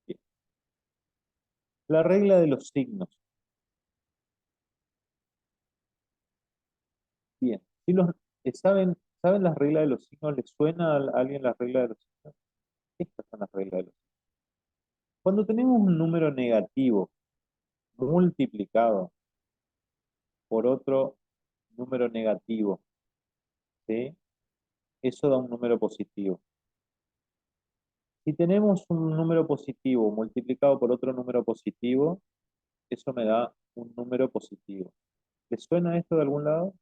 Bien. La regla de los signos. Bien. Si ¿saben las reglas de los signos? ¿Les suena a alguien las reglas de los signos? Estas son las reglas de los signos. Cuando tenemos un número negativo multiplicado por otro número negativo, ¿sí? Eso da un número positivo. Si tenemos un número positivo multiplicado por otro número positivo, eso me da un número positivo. ¿Les suena esto de algún lado?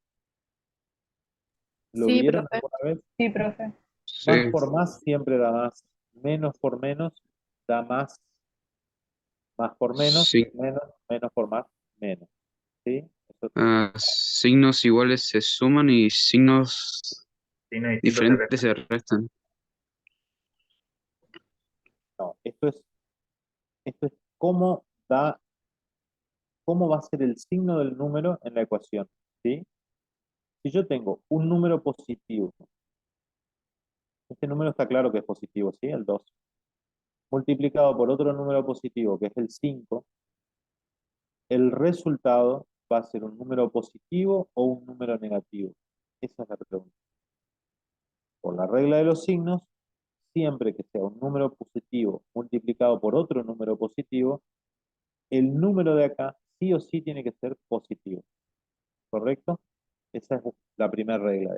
¿Lo Sí, vieron profe. alguna vez? Sí, profe. Sí, Más por más siempre da más. Menos por menos da más. Más por menos, sí. menos. Menos por más, menos. ¿Sí? Eso, Signos iguales se suman y signos diferentes se restan. no, esto es cómo va a ser el signo del número en la ecuación. ¿Sí? Si yo tengo un número positivo, este número está claro que es positivo, ¿sí? El 2 multiplicado por otro número positivo, que es el 5, el resultado va a ser un número positivo o un número negativo. Esa es la pregunta. Por la regla de los signos, siempre que sea un número positivo multiplicado por otro número positivo, el número de acá sí o sí tiene que ser positivo. ¿Correcto? Esa es la primera regla.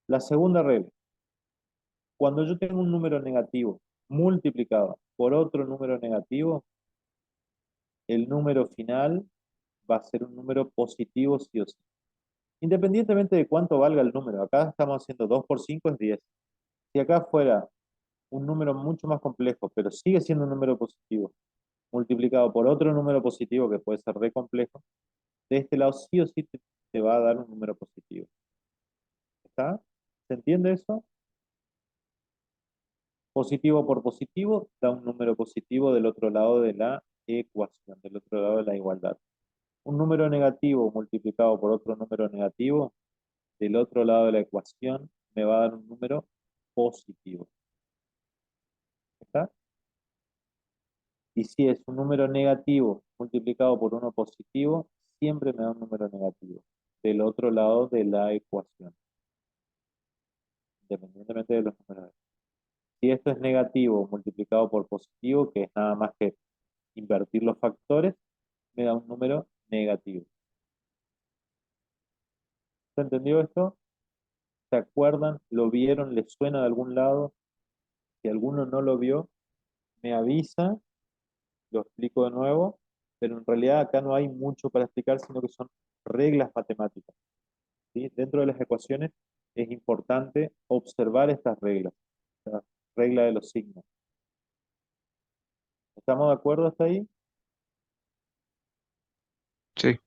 La segunda regla, cuando yo tengo un número negativo multiplicado por otro número negativo, el número final va a ser un número positivo sí o sí. Independientemente de cuánto valga el número, acá estamos haciendo 2 por 5 es 10. Si acá fuera un número mucho más complejo, pero sigue siendo un número positivo, multiplicado por otro número positivo que puede ser re complejo, de este lado sí o sí te va a dar un número positivo. ¿Está? ¿Se entiende eso? Positivo por positivo da un número positivo del otro lado de la ecuación, del otro lado de la igualdad. Un número negativo multiplicado por otro número negativo del otro lado de la ecuación me va a dar un número positivo. ¿Está? Y si es un número negativo multiplicado por uno positivo, siempre me da un número negativo del otro lado de la ecuación, independientemente de los números. Si esto es negativo multiplicado por positivo, que es nada más que invertir los factores, me da un número negativo. ¿Se entendió esto? ¿Se acuerdan? ¿Lo vieron? ¿Les suena de algún lado Si alguno no lo vio, me avisa, lo explico de nuevo, pero en realidad acá no hay mucho para explicar, sino que son reglas matemáticas, ¿sí? Dentro de las ecuaciones es importante observar estas reglas, la regla de los signos. ¿Estamos de acuerdo hasta ahí? Sí.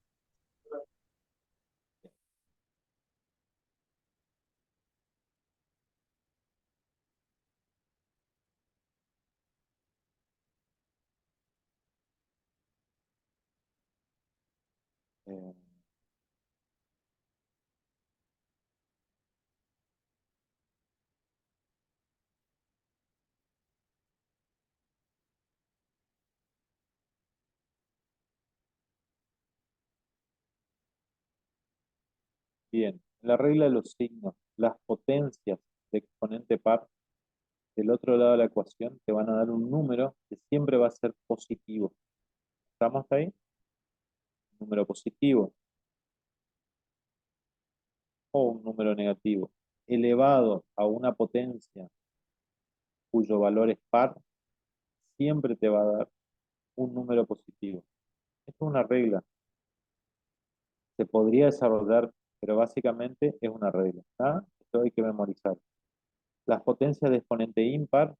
Eh, Bien, la regla de los signos, las potencias de exponente par del otro lado de la ecuación te van a dar un número que siempre va a ser positivo. ¿Estamos ahí? Un número positivo o un número negativo elevado a una potencia cuyo valor es par, siempre te va a dar un número positivo. Esto es una regla. Se podría desarrollar, pero básicamente es una regla. ¿Está? Esto hay que memorizar. Las potencias de exponente impar,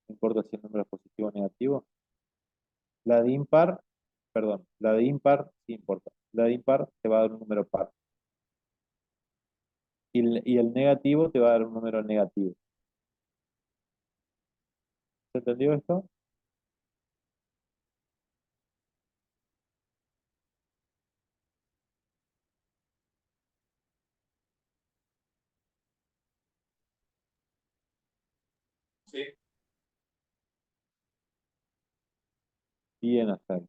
no importa si el número es positivo o negativo. La de impar, perdón, la de impar sí importa. La de impar te va a dar un número par. Y el negativo te va a dar un número negativo. ¿Se entendió esto? Sí. Bien hasta ahí.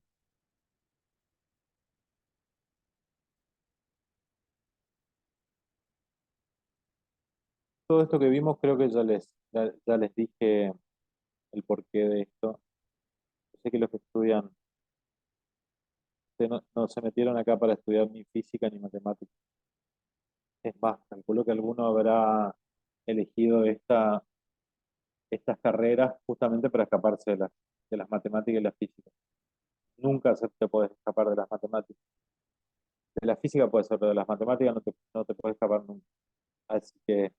Todo esto que vimos creo que ya les dije el porqué de esto. Yo sé que los que estudian no se metieron acá para estudiar ni física ni matemáticas. Es más, calculo que alguno habrá elegido estas carreras justamente para escaparse de las matemáticas y la física. Nunca te puedes escapar de las matemáticas. De la física puede ser, pero de las matemáticas no te puedes escapar nunca. Así que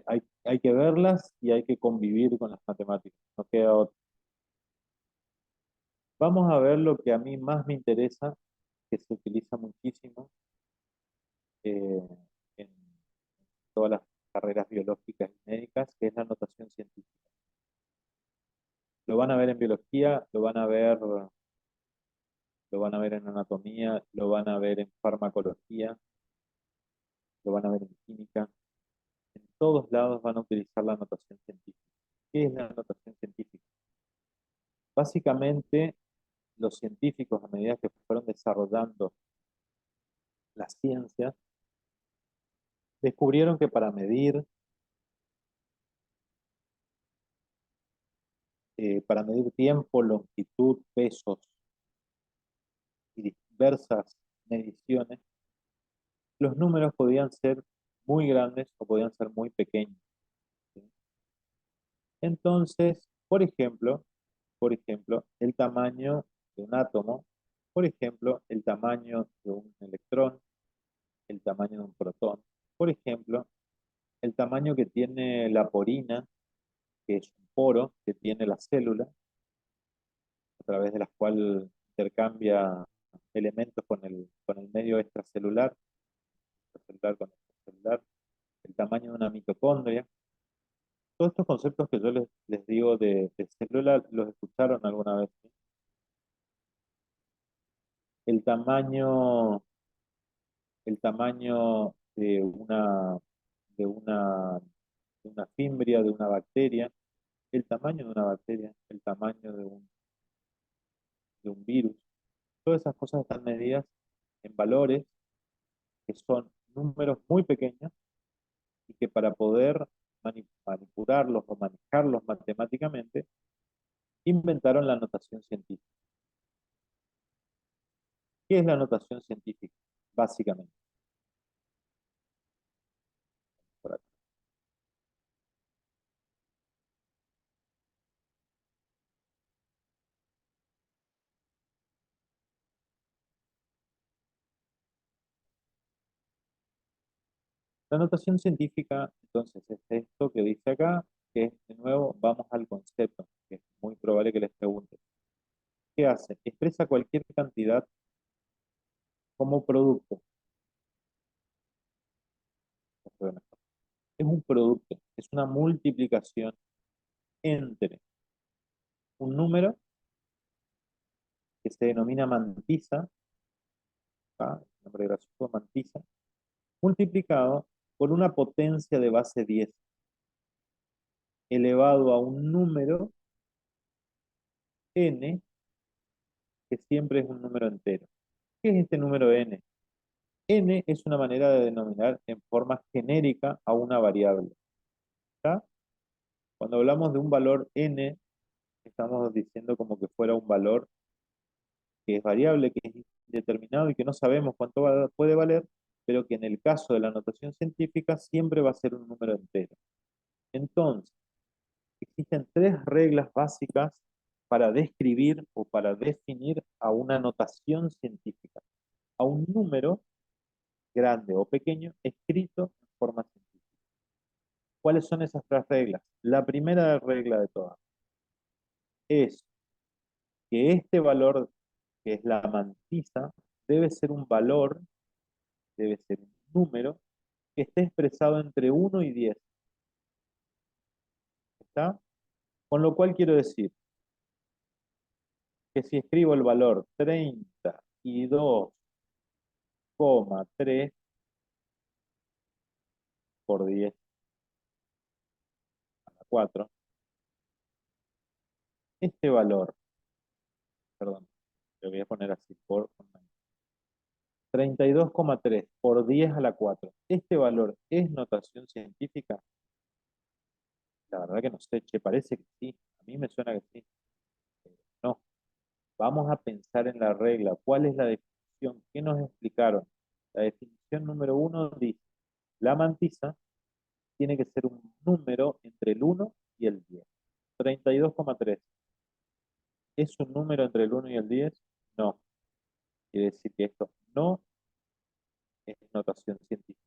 hay que verlas y hay que convivir con las matemáticas. No queda otra. Vamos a ver lo que a mí más me interesa, que se utiliza muchísimo eh, en todas las carreras biológicas y médicas, que es la notación científica. Lo van a ver en biología, lo van a ver en anatomía, lo van a ver en farmacología, lo van a ver en química. En todos lados van a utilizar la notación científica. ¿Qué es la notación científica? Básicamente, los científicos, a medida que fueron desarrollando las ciencias, descubrieron que para medir tiempo, longitud, pesos y diversas mediciones, los números podían ser muy grandes o podían ser muy pequeños, ¿sí? Entonces, por ejemplo, el tamaño de un átomo, por ejemplo, el tamaño de un electrón, el tamaño de un protón, por ejemplo, el tamaño que tiene la porina, que es un poro que tiene la célula, a través de las cuales intercambia elementos con el medio extracelular, intracelular con extracelular, el tamaño de una mitocondria. Todos estos conceptos que yo les digo de célula, ¿los escucharon alguna vez? ¿Sí? El tamaño, el tamaño de una fimbria, de una bacteria, el tamaño de una bacteria, el tamaño de un virus. Todas esas cosas están medidas en valores que son números muy pequeños y que para poder manipularlos o manejarlos matemáticamente, inventaron la notación científica. ¿Qué es la notación científica? Básicamente. Por acá. La notación científica, entonces, es esto que dice acá, que es, de nuevo, vamos al concepto, que es muy probable que les pregunte. ¿Qué hace? Expresa cualquier cantidad como producto. Es un producto, es una multiplicación entre un número que se denomina mantisa, ¿ah? El nombre gracioso, mantisa, multiplicado por una potencia de base 10 elevado a un número n, que siempre es un número entero. ¿Qué es este número n? N es una manera de denominar en forma genérica a una variable. ¿Está? Cuando hablamos de un valor n, estamos diciendo como que fuera un valor que es variable, que es indeterminado y que no sabemos cuánto puede valer, pero que en el caso de la notación científica siempre va a ser un número entero. Entonces, existen tres reglas básicas para describir o para definir a una notación científica, a un número grande o pequeño escrito en forma científica. ¿Cuáles son esas tres reglas? La primera regla de todas es que este valor, que es la mantisa, debe ser un valor, debe ser un número que esté expresado entre 1 y 10. ¿Está? Con lo cual quiero decir que si escribo el valor 32,3 por 10 a la 4, este valor, perdón, lo voy a poner así, por 32,3 por 10 a la 4, ¿este valor es notación científica? La verdad que no sé, che, parece que sí, a mí me suena que sí. No, vamos a pensar en la regla. ¿Cuál es la definición? ¿Qué nos explicaron? La definición número 1 dice, la mantisa tiene que ser un número entre el 1 y el 10. 32,3. ¿Es un número entre el 1 y el 10? No. Quiere decir que esto no es notación científica.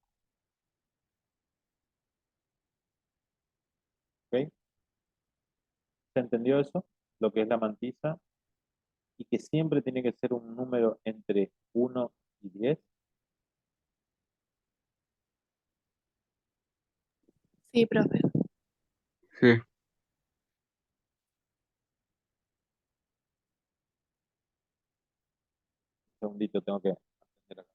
¿Ok? ¿Se entendió eso? Lo que es la mantisa. Y que siempre tiene que ser un número entre 1 y 10. Sí, profe. Sí. Un segundito, tengo que atender acá.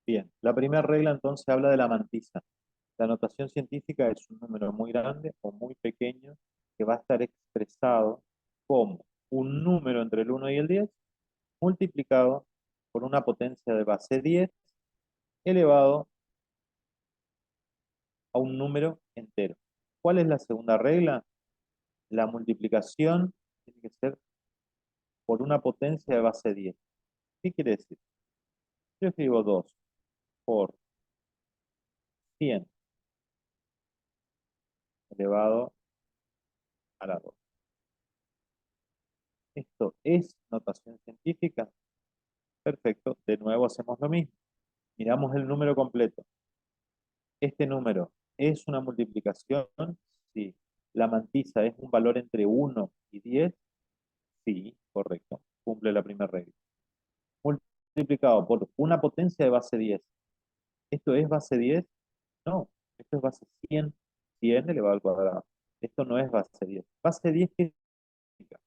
Bien, la primera regla entonces habla de la mantisa. La notación científica es un número muy grande o muy pequeño que va a estar expresado como un número entre el 1 y el 10 multiplicado por una potencia de base 10 elevado a un número entero. ¿Cuál es la segunda regla? La multiplicación tiene que ser por una potencia de base 10. ¿Qué quiere decir? Yo escribo 2 por 100 elevado a la 2. ¿Esto es notación científica? Perfecto, de nuevo hacemos lo mismo. Miramos el número completo. ¿Este número es una multiplicación? Sí. ¿La mantisa es un valor entre 1 y 10? Sí, correcto. Cumple la primera regla. Multiplicado por una potencia de base 10. ¿Esto es base 10? No, esto es base 100, 100 elevado al cuadrado. Esto no es base 10. Base 10, ¿qué significa?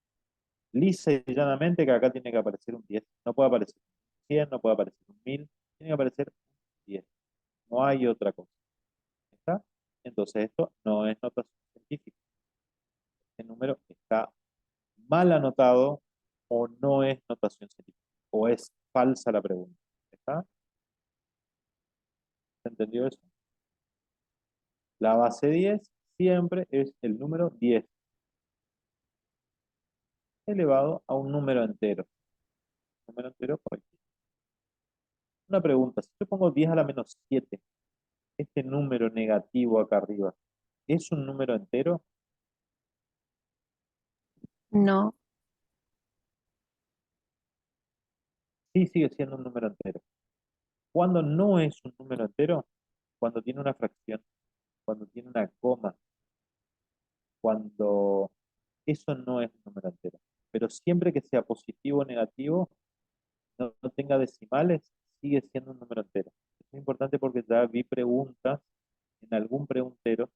Lisa y llanamente que acá tiene que aparecer un 10. No puede aparecer un 100, no puede aparecer un 1000, tiene que aparecer un 10. No hay otra cosa. ¿Está? Entonces esto no es notación científica. Este número está mal anotado o no es notación científica. O es falsa la pregunta. ¿Está? ¿Se entendió eso? La base 10 siempre es el número 10 elevado a un número entero. Número entero cualquiera. Una pregunta, si yo pongo 10 a la menos 7, este número negativo acá arriba, ¿es un número entero? No, Sí, sigue siendo un número entero. ¿Cuándo no es un número entero? Cuando tiene una fracción, cuando tiene una coma, cuando eso no es un número entero. Pero siempre que sea positivo o negativo, no tenga decimales, sigue siendo un número entero. Es muy importante porque ya vi preguntas en algún preguntero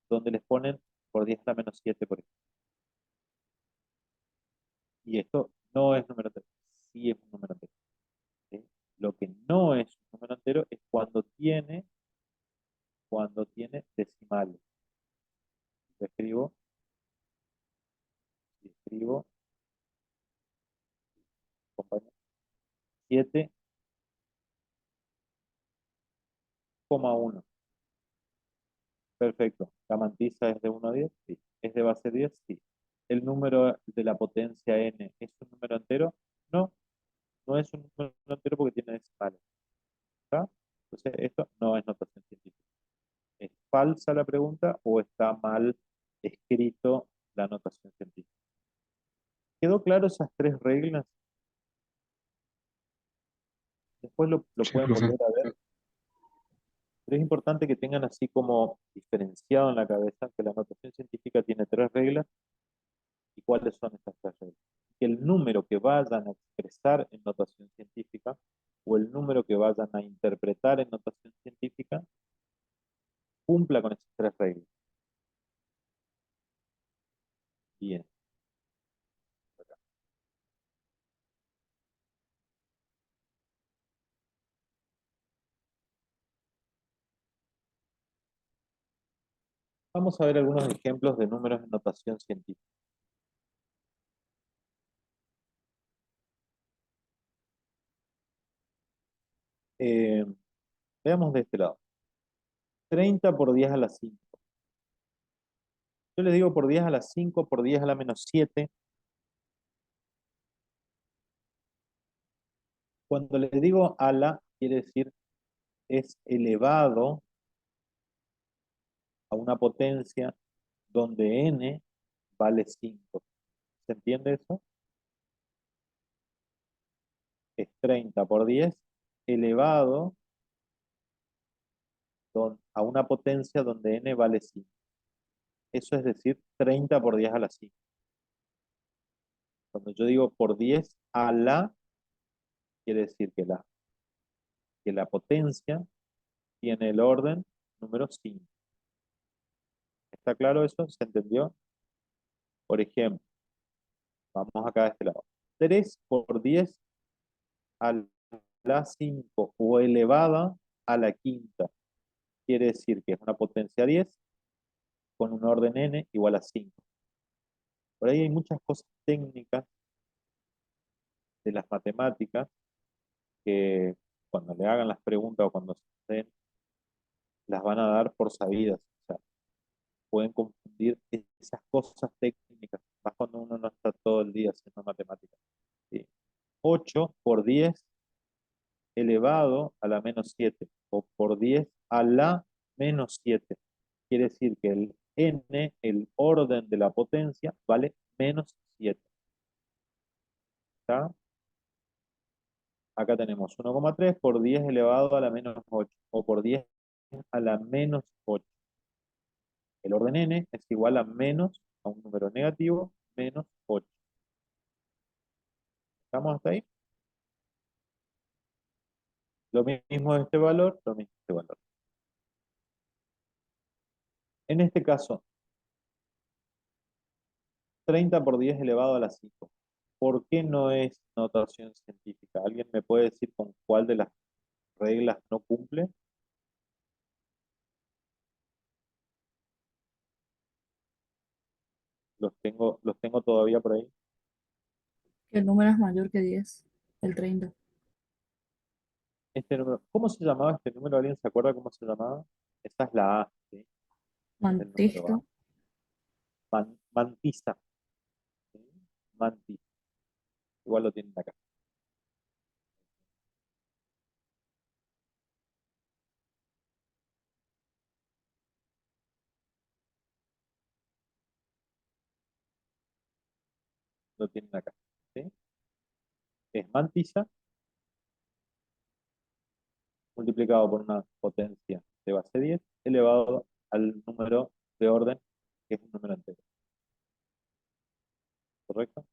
donde les ponen por 10 a la menos 7, por ejemplo. Y esto no es número entero, sí es un número entero. ¿Sí? Lo que no es un número entero es cuando tiene decimales. Lo escribo, y escribo, compañero, 7,1. Perfecto. ¿La mantisa es de 1 a 10? Sí. ¿Es de base 10? Sí. ¿El número de la potencia n es un número entero? No, no es un número entero porque tiene decimales. ¿Está? Entonces, esto no es notación científica. ¿Es falsa la pregunta o está mal escrito la notación científica? ¿Quedó claro esas tres reglas? Después lo Sí, pueden profe. volver a ver. Pero es importante que tengan así como diferenciado en la cabeza que la notación científica tiene tres reglas y cuáles son estas tres reglas. Que el número que vayan a expresar en notación científica o el número que vayan a interpretar en notación científica cumpla con esas tres reglas. Bien. Vamos a ver algunos ejemplos de números en notación científica. Eh, Veamos de este lado. 30 por 10 a la 5. Yo les digo por 10 a la 5, por 10 a la menos 7. Cuando les digo a la, quiere decir es elevado a una potencia donde n vale 5. ¿Se entiende eso? Es 30 por 10 elevado a una potencia donde n vale 5. Eso es decir, 30 por 10 a la 5. Cuando yo digo por 10 a la, quiere decir que la potencia tiene el orden número 5. ¿Está claro eso? ¿Se entendió? Por ejemplo, vamos acá de este lado. 3 por 10 a la 5 o elevada a la quinta. Quiere decir que es una potencia 10 con un orden n igual a 5. Por ahí hay muchas cosas técnicas de las matemáticas que cuando le hagan las preguntas o cuando se den, las van a dar por sabidas. O sea, pueden confundir esas cosas técnicas, más cuando uno no está todo el día haciendo matemáticas. ¿Sí? 8 por 10 elevado a la menos 7 o por 10 a la menos 7. Quiere decir que el n, el orden de la potencia, vale menos 7. ¿Está? Acá tenemos 1,3 por 10 elevado a la menos 8 o por 10 a la menos 8. El orden n es igual a menos, a un número negativo, menos 8. ¿Estamos hasta ahí? Lo mismo de este valor, lo mismo de este valor. En este caso, 30 por 10 elevado a la 5. ¿Por qué no es notación científica? ¿Alguien me puede decir con cuál de las reglas no cumple? Los tengo todavía por ahí. Que el número es mayor que 10, el 30. Este número, ¿cómo se llamaba este número? ¿Alguien se acuerda cómo se llamaba? Esta es la A, ¿sí? El número Mantista. A. Mantisa, ¿sí? Mantisa. Igual lo tienen acá. Lo tienen acá, ¿sí? Es mantisa multiplicado por una potencia de base 10 elevado al número de orden, que es un número entero. ¿Correcto?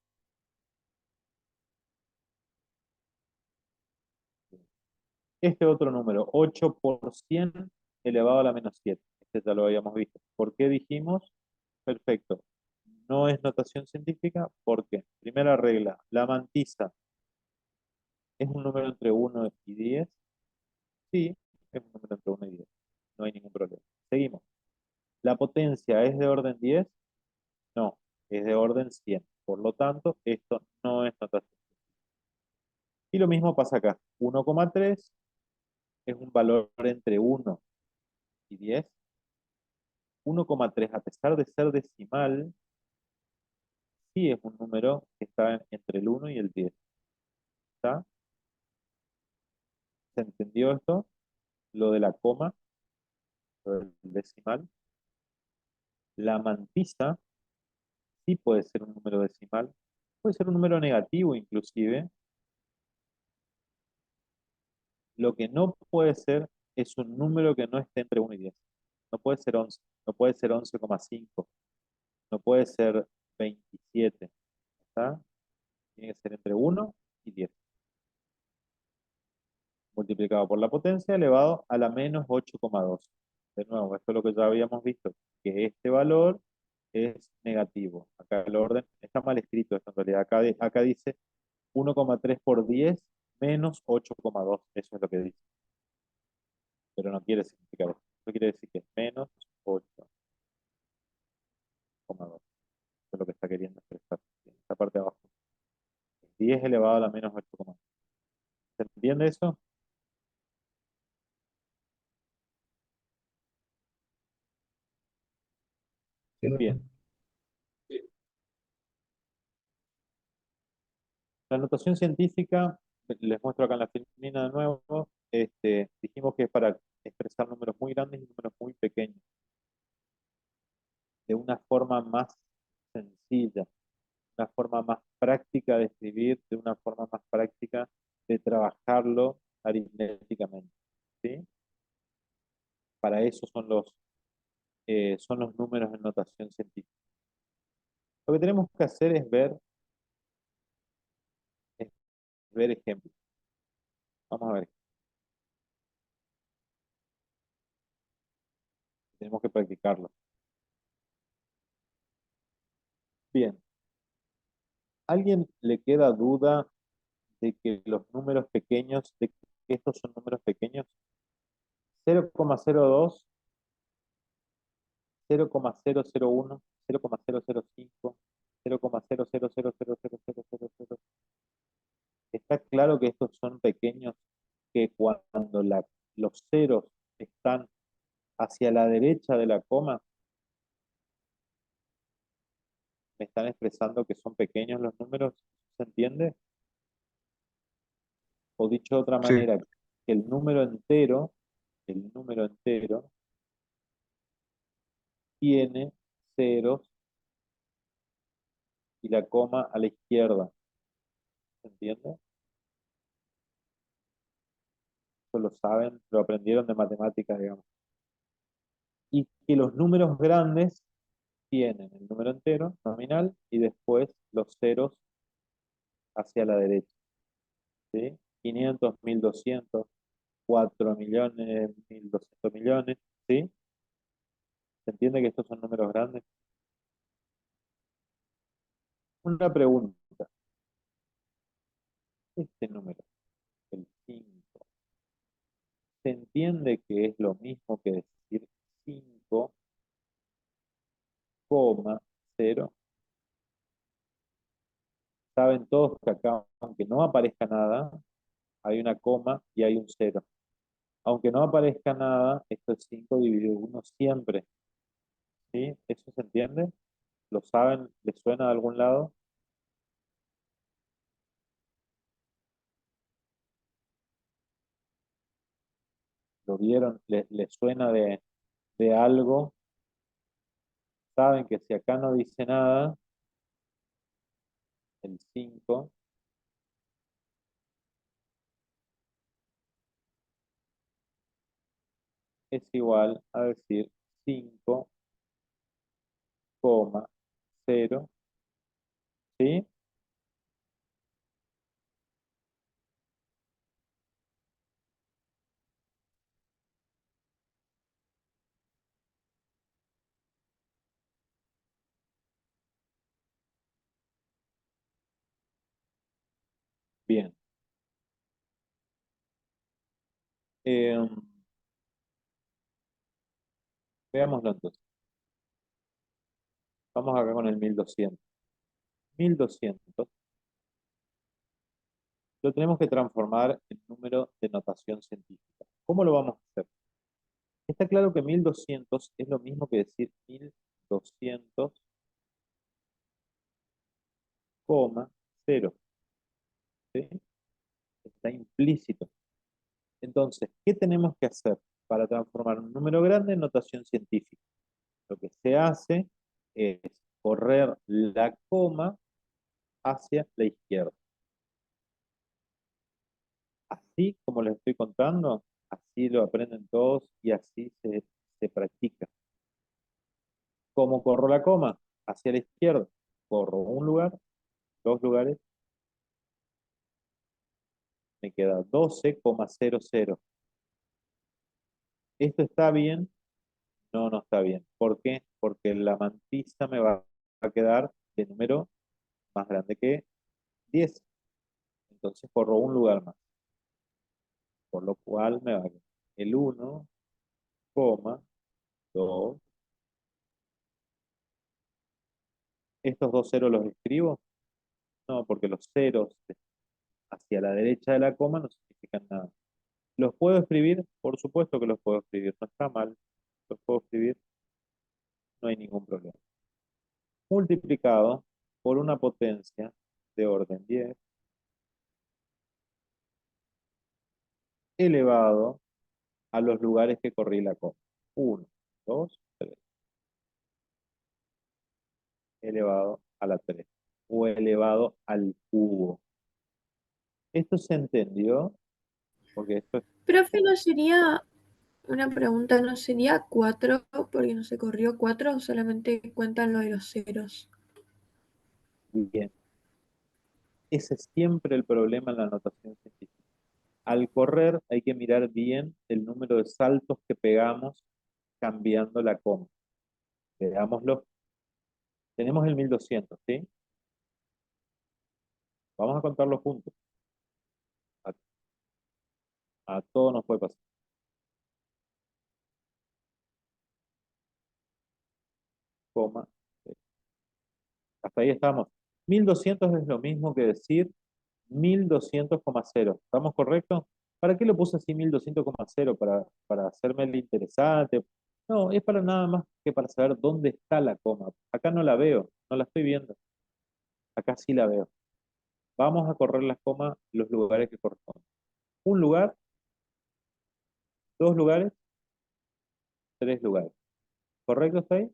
Este otro número, 8 por 100 elevado a la menos 7. Este ya lo habíamos visto. ¿Por qué dijimos? Perfecto. No es notación científica porque, primera regla, la mantisa es un número entre 1 y 10. Sí, es un número entre 1 y 10. No hay ningún problema. Seguimos. ¿La potencia es de orden 10? No, es de orden 100. Por lo tanto, esto no es notación. Y lo mismo pasa acá. 1,3 es un valor entre 1 y 10. 1,3, a pesar de ser decimal, sí es un número que está entre el 1 y el 10. ¿Está? ¿Se entendió esto? Lo de la coma, lo del decimal. La mantisa sí puede ser un número decimal, puede ser un número negativo inclusive. Lo que no puede ser es un número que no esté entre 1 y 10. No puede ser 11, no puede ser 11,5, no puede ser 27. ¿Está? Tiene que ser entre 1 y 10. Multiplicado por la potencia elevado a la menos 8,2. De nuevo, esto es lo que ya habíamos visto, que este valor es negativo. Acá el orden está mal escrito esto en realidad. Acá dice 1,3 por 10 menos 8,2. Eso es lo que dice. Pero no quiere significar eso. Eso quiere decir que es menos 8,2. Eso es lo que está queriendo expresar. En esta parte de abajo. 10 elevado a la menos 8,2. ¿Se entiende eso? Bien. La notación científica, les muestro acá en la filmina de nuevo, dijimos que es para expresar números muy grandes y números muy pequeños, de una forma más sencilla, una forma más práctica de escribir, de una forma más práctica de trabajarlo aritméticamente, ¿sí? Para eso son los números en notación científica. Lo que tenemos que hacer es ver ejemplos. Vamos a ver. Tenemos que practicarlo. Bien. ¿Alguien le queda duda de que los números pequeños, de que estos son números pequeños? 0,02, 0,001, 0,005, 0,00000000. Está claro que estos son pequeños, que cuando los ceros están hacia la derecha de la coma, me están expresando que son pequeños los números. ¿Se entiende? O dicho de otra Sí, manera, que el número entero tiene ceros y la coma a la izquierda. ¿Se entiende? Eso lo saben, lo aprendieron de matemáticas, digamos. Y que los números grandes tienen el número entero, nominal, y después los ceros hacia la derecha. ¿Sí? 500, 1200, 4 millones, 1200 millones, ¿sí? ¿Se entiende que estos son números grandes? Una pregunta. Este número, el 5, ¿se entiende que es lo mismo que decir 5,0? Saben todos que acá, aunque no aparezca nada, hay una coma y hay un 0. Aunque no aparezca nada, esto es 5 dividido 1 siempre. ¿Sí? ¿Eso se entiende? ¿Lo saben? ¿Les suena de algún lado? ¿Lo vieron? ¿Les suena de algo? Saben que si acá no dice nada, el 5 es igual a decir 5,0. ¿Sí? Bien. Eh, Veámoslo entonces. Vamos acá con el 1200. 1200 lo tenemos que transformar en número de notación científica. ¿Cómo lo vamos a hacer? Está claro que 1200 es lo mismo que decir 1200,0. ¿Sí? Está implícito. Entonces, ¿qué tenemos que hacer para transformar un número grande en notación científica? Lo que se hace es correr la coma hacia la izquierda. Así como les estoy contando, así lo aprenden todos y así se practica. ¿Cómo corro la coma? Hacia la izquierda. Corro un lugar, dos lugares, me queda 12,00. ¿Esto está bien? No, no está bien. ¿Por qué? Porque la mantisa me va a quedar de número más grande que 10. Entonces corro un lugar más. Por lo cual me va a quedar el 1,2. ¿Estos dos ceros los escribo? No, porque los ceros hacia la derecha de la coma no significan nada. ¿Los puedo escribir? Por supuesto que los puedo escribir. No está mal. Los puedo escribir. No hay ningún problema. Multiplicado por una potencia de orden 10 elevado a los lugares que corrí la coma. 1, 2, 3. Elevado a la 3. O elevado al cubo. ¿Esto se entendió? Porque esto es Profe, ¿no sería una pregunta? ¿No sería 4 porque no se corrió 4 o solamente cuentan lo de los ceros? bien. Ese es siempre el problema en la notación científica. Al correr hay que mirar bien el número de saltos que pegamos cambiando la coma. Veámoslo. Tenemos el 1200, ¿sí? Vamos a contarlo juntos. A, a todos nos puede pasar. Coma. Hasta ahí estamos. 1200 es lo mismo que decir 1200,0. ¿Estamos correctos? ¿Para qué lo puse así 1200,0? ¿Para hacerme el interesante? No, es para nada más que para saber dónde está la coma. Acá no la veo, no la estoy viendo. Acá sí la veo. Vamos a correr las comas en los lugares que corresponden. Un lugar, dos lugares, tres lugares. ¿Correcto está ahí?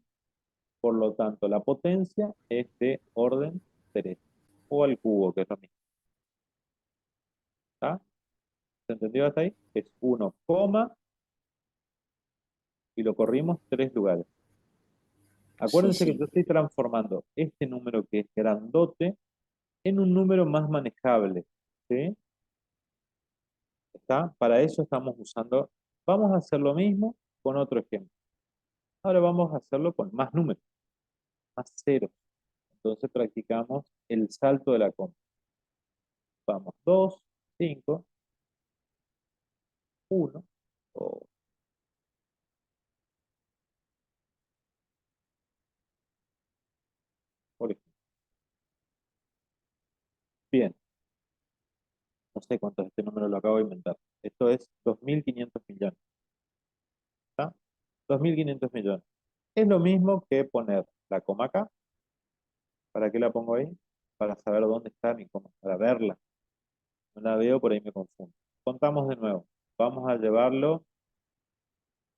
Por lo tanto, la potencia es de orden 3. O al cubo, que es lo mismo. ¿Está? ¿Se entendió hasta ahí? Es 1, y lo corrimos tres lugares. Sí, Acuérdense que sí. yo estoy transformando este número que es grandote en un número más manejable. ¿Sí? ¿Está? Para eso estamos usando. Vamos a hacer lo mismo con otro ejemplo. Ahora vamos a hacerlo con más números, más ceros. Entonces practicamos el salto de la coma. Vamos, 2, 5, 1, 2. Por ejemplo. Bien, no sé cuánto es este número, lo acabo de inventar. Esto es 2.500 millones. ¿Está? 2.500 millones. Es lo mismo que poner la coma acá. ¿Para qué la pongo ahí? Para saber dónde está mi coma, para verla. No la veo, por ahí me confundo. Contamos de nuevo. Vamos a llevarlo.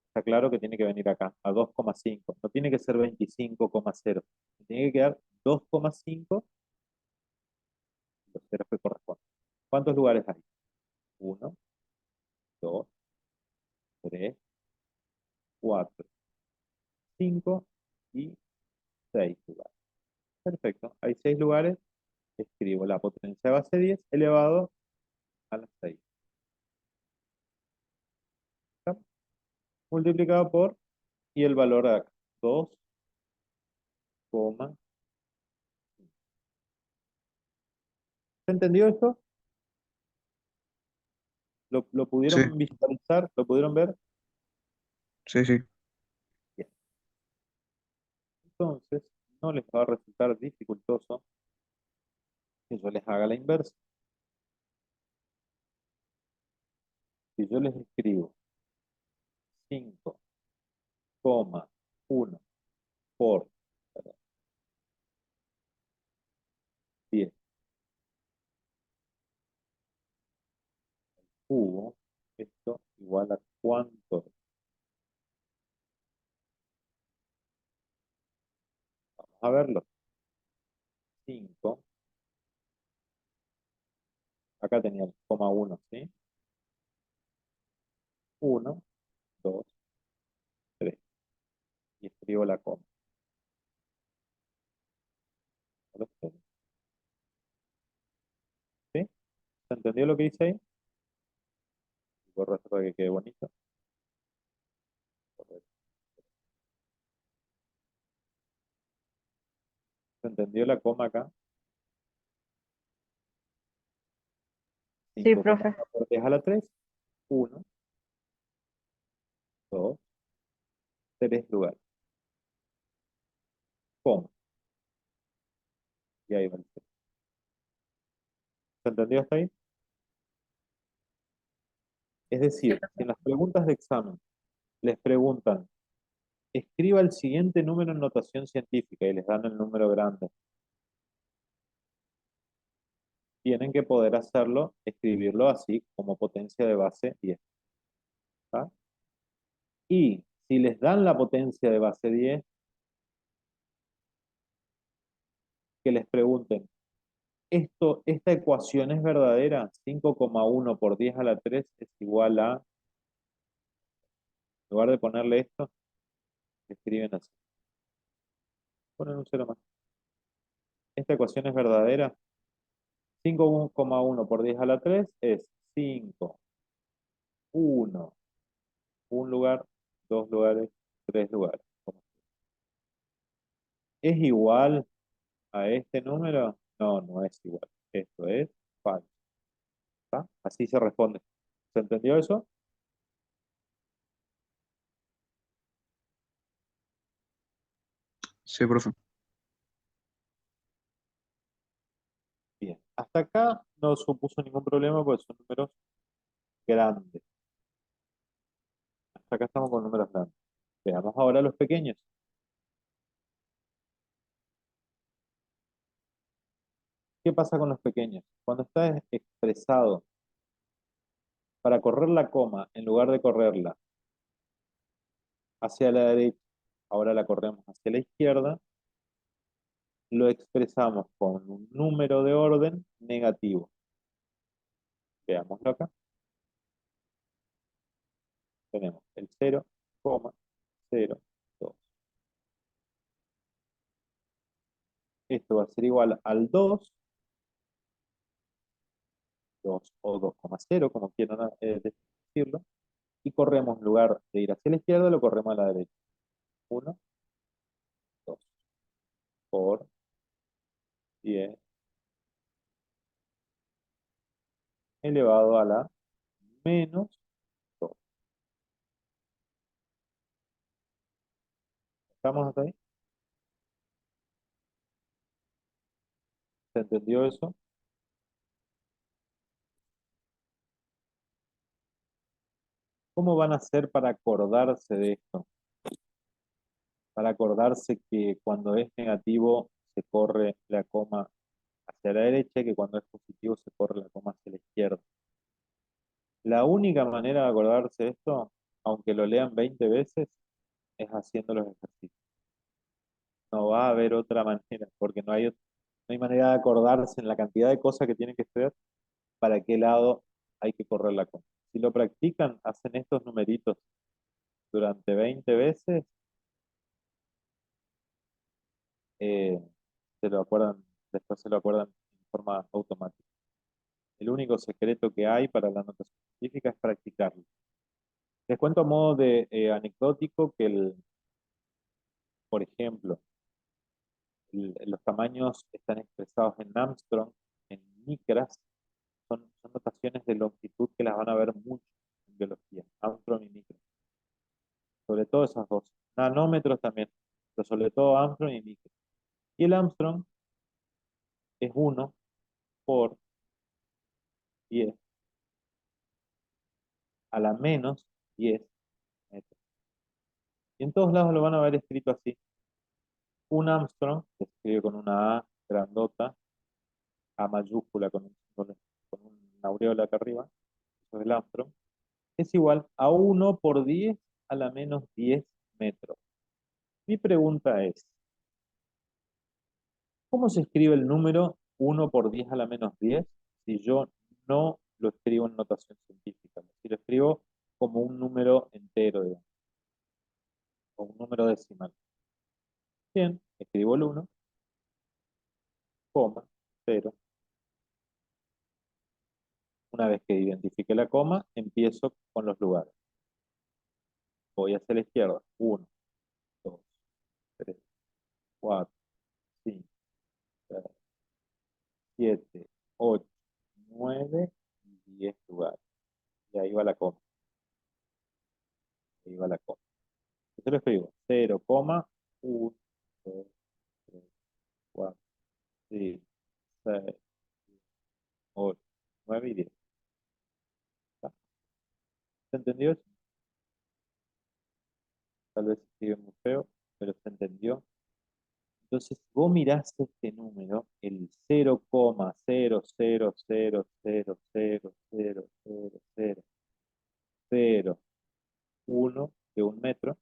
Está claro que tiene que venir acá, a 2,5. No tiene que ser 25,0. Tiene que quedar 2,5 los ceros que corresponden. ¿Cuántos lugares hay? 1, 2, 3, 4, 5 y 6 lugares. Perfecto. Hay 6 lugares. Escribo la potencia de base 10 elevado a la 6. ¿Está? Multiplicado por, y el valor de acá, 2,5. ¿Se entendió esto? ¿Lo Sí, pudieron visualizar? ¿Lo pudieron ver? sí, sí. Bien. Entonces, no les va a resultar dificultoso que yo les haga la inversa. Si yo les escribo 5,1 por 10 cubo, esto igual a cuánto. Vamos a verlo. 5, acá tenía el coma 1, ¿sí? 1, 2, 3. Y escribo la coma. ¿Sí? ¿Se entendió lo que dice ahí? Borro esto para que quede bonito. Correcto. ¿Se entendió la coma acá? Sí, 5 profe. por 10 a la 3. 1, 2, 3 lugares. Coma. Y ahí va el cero. ¿Se entendió hasta ahí? Es Sí, decir, si profe. en las preguntas de examen les preguntan, escriba el siguiente número en notación científica y les dan el número grande, tienen que poder hacerlo, escribirlo así como potencia de base 10. ¿Está? Y si les dan la potencia de base 10, que les pregunten, ¿esta ecuación es verdadera? 5,1 por 10 a la 3 es igual a, en lugar de ponerle esto, escriben así. Ponen un cero más. ¿Esta ecuación es verdadera? 5,1 por 10 a la 3 es 5, 1, un lugar, 2 lugares, 3 lugares. ¿Es igual a este número? No, no es igual. Esto es falso. ¿Está? Así se responde. ¿Se entendió eso? Sí, profe. Bien. Hasta acá no supuso ningún problema porque son números grandes. Hasta acá estamos con números grandes. Veamos ahora los pequeños. ¿Qué pasa con los pequeños? Cuando está expresado para correr la coma, en lugar de correrla hacia la derecha, ahora la corremos hacia la izquierda, lo expresamos con un número de orden negativo. Veámoslo acá. Tenemos el 0,02. Esto va a ser igual al 2, 2 o 2,0, como quieran decirlo, y corremos, en lugar de ir hacia la izquierda, lo corremos a la derecha. 1, 2, por 10 elevado a la menos 2. ¿Estamos hasta ahí? ¿Se entendió eso? ¿Cómo van a hacer para acordarse de esto? Para acordarse que cuando es negativo se corre la coma hacia la derecha y que cuando es positivo se corre la coma hacia la izquierda. La única manera de acordarse de esto, aunque lo lean 20 veces, es haciendo los ejercicios. No va a haber otra manera, porque no hay manera de acordarse en la cantidad de cosas que tienen que estudiar para qué lado hay que correr la coma. Si lo practican, hacen estos numeritos durante 20 veces, eh, se lo acuerdan, después se lo acuerdan en forma automática. El único secreto que hay para la notación científica es practicarlo. Les cuento a modo de anecdótico que, por ejemplo, los tamaños están expresados en Armstrong, en micras, son notaciones de longitud que las van a ver mucho en biología, Armstrong y micras. Sobre todo esas dos. Nanómetros también, pero sobre todo Armstrong y micras. Y el Armstrong es 1 por 10 a la menos 10 metros. Y en todos lados lo van a ver escrito así. Un Armstrong, que se escribe con una A grandota, A mayúscula con con una aureola acá arriba, eso es el Armstrong, es igual a 1 por 10 a la menos 10 metros. Mi pregunta es, ¿cómo se escribe el número 1 por 10 a la menos 10 si yo no lo escribo en notación científica? Si lo escribo como un número entero, digamos, o un número decimal. Bien, escribo el 1, coma, 0. Una vez que identifique la coma, empiezo con los lugares. Voy hacia la izquierda. 1, 2, 3, 4, 5, 6, 7, 8, 9 y 10 lugares. Y ahí va la coma. Ahí va la coma. Entonces lo escribo 0, 1, 2, 3, 4, 5, 6, 8, 9 y 10. ¿Está? ¿Se entendió eso? Tal vez se escribe muy feo, pero se entendió. Entonces, vos mirás este número, el 0,00000000001 de un metro,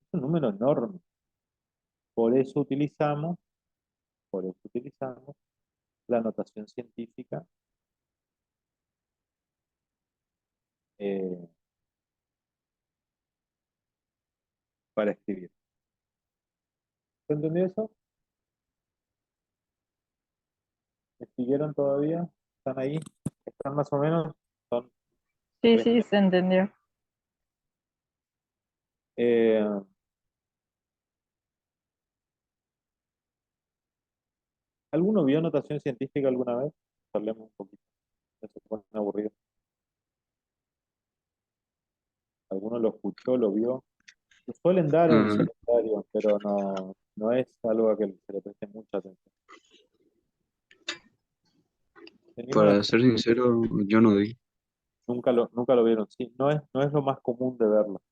es un número enorme. Por eso utilizamos, por eso utilizamos la notación científica eh, para escribir. ¿Se entendió eso? ¿Me siguieron todavía? ¿Están ahí? ¿Están más o menos? Son Sí, tres. sí, se entendió. Eh, ¿Alguno vio notación científica alguna vez? Hablemos un poquito. No se ponen aburridos. ¿Alguno lo escuchó, lo vio? Lo suelen dar en el Ah, secundario, pero no es algo a que se le preste mucha atención. Teníamos para ser sincero, yo no di. nunca lo vieron. Sí, no es lo más común de verlo.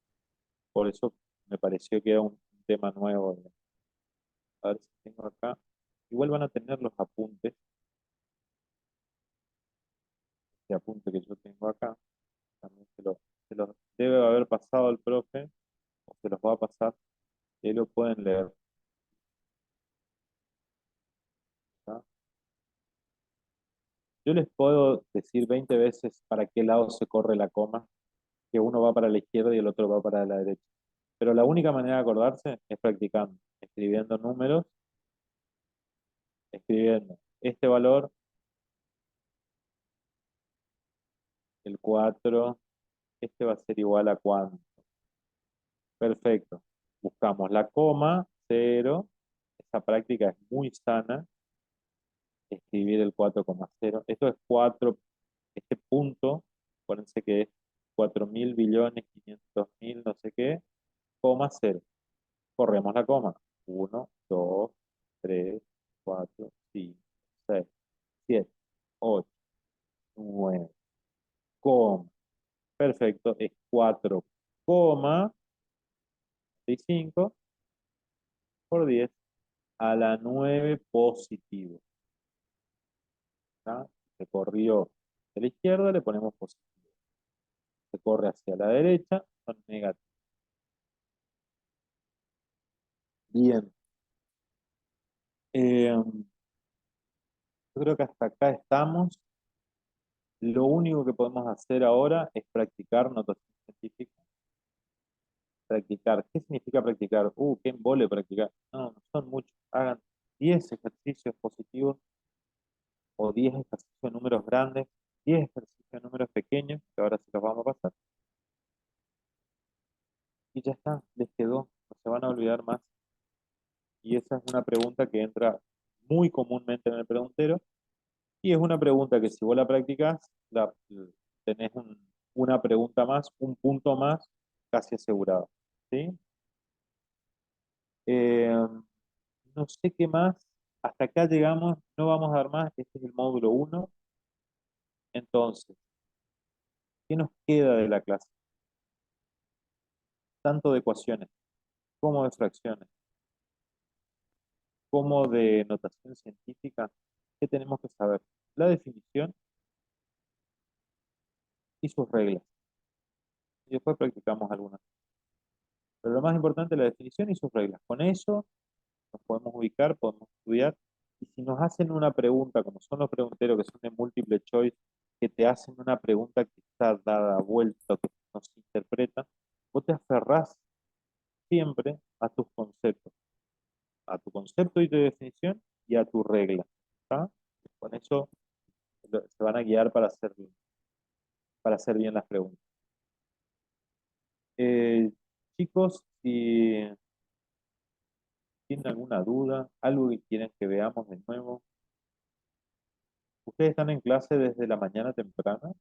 Por eso me pareció que era un tema nuevo. A ver si tengo acá. Igual van a tener los apuntes. Este apunte que yo tengo acá. También se los debe haber pasado el profe, o se los va a pasar, y ahí lo pueden leer. ¿Tá? Yo les puedo decir 20 veces para qué lado se corre la coma, que uno va para la izquierda y el otro va para la derecha. Pero la única manera de acordarse es practicando, escribiendo números, escribiendo este valor, el 4, este va a ser igual a cuánto. Perfecto. Buscamos la coma, 0. Esta práctica es muy sana. Escribir el 4,0. Esto es 4, este punto, acuérdense que es 4.000.000.000.500.000, no sé qué, coma 0. Corremos la coma. 1, 2, 3, 4, 5, 6, 7, 8, 9, coma. Perfecto, es 4,65 por 10 a la 9 positivo. ¿Está? Se corrió de la izquierda, le ponemos positivo. Se corre hacia la derecha, son negativos. Bien. Yo creo que hasta acá estamos. Lo único que podemos hacer ahora es practicar notación científica. Practicar. ¿Qué significa practicar? ¿Qué embole practicar? No, no son muchos. Hagan 10 ejercicios positivos o 10 ejercicios de números grandes, 10 ejercicios de números pequeños, que ahora se los vamos a pasar. Y ya está, les quedó, no se van a olvidar más. Y esa es una pregunta que entra muy comúnmente en el preguntero, y es una pregunta que si vos la practicás, tenés una pregunta más, un punto más, casi asegurado. ¿Sí? Eh, no sé qué más, hasta acá llegamos, no vamos a dar más, este es el módulo 1. Entonces, ¿qué nos queda de la clase? Tanto de ecuaciones, como de fracciones, como de notación científica. ¿Qué tenemos que saber? La definición y sus reglas. Y después practicamos algunas. Pero lo más importante es la definición y sus reglas. Con eso nos podemos ubicar, podemos estudiar. Y si nos hacen una pregunta, como son los pregunteros que son de múltiple choice, que te hacen una pregunta que está dada vuelta, que no se interpreta, vos te aferrás siempre a tus conceptos, a tu concepto y tu definición y a tu regla. ¿Está? Con eso se van a guiar para hacer bien las preguntas. Chicos, si tienen alguna duda, algo que quieren que veamos de nuevo. ¿Ustedes están en clase desde la mañana temprana?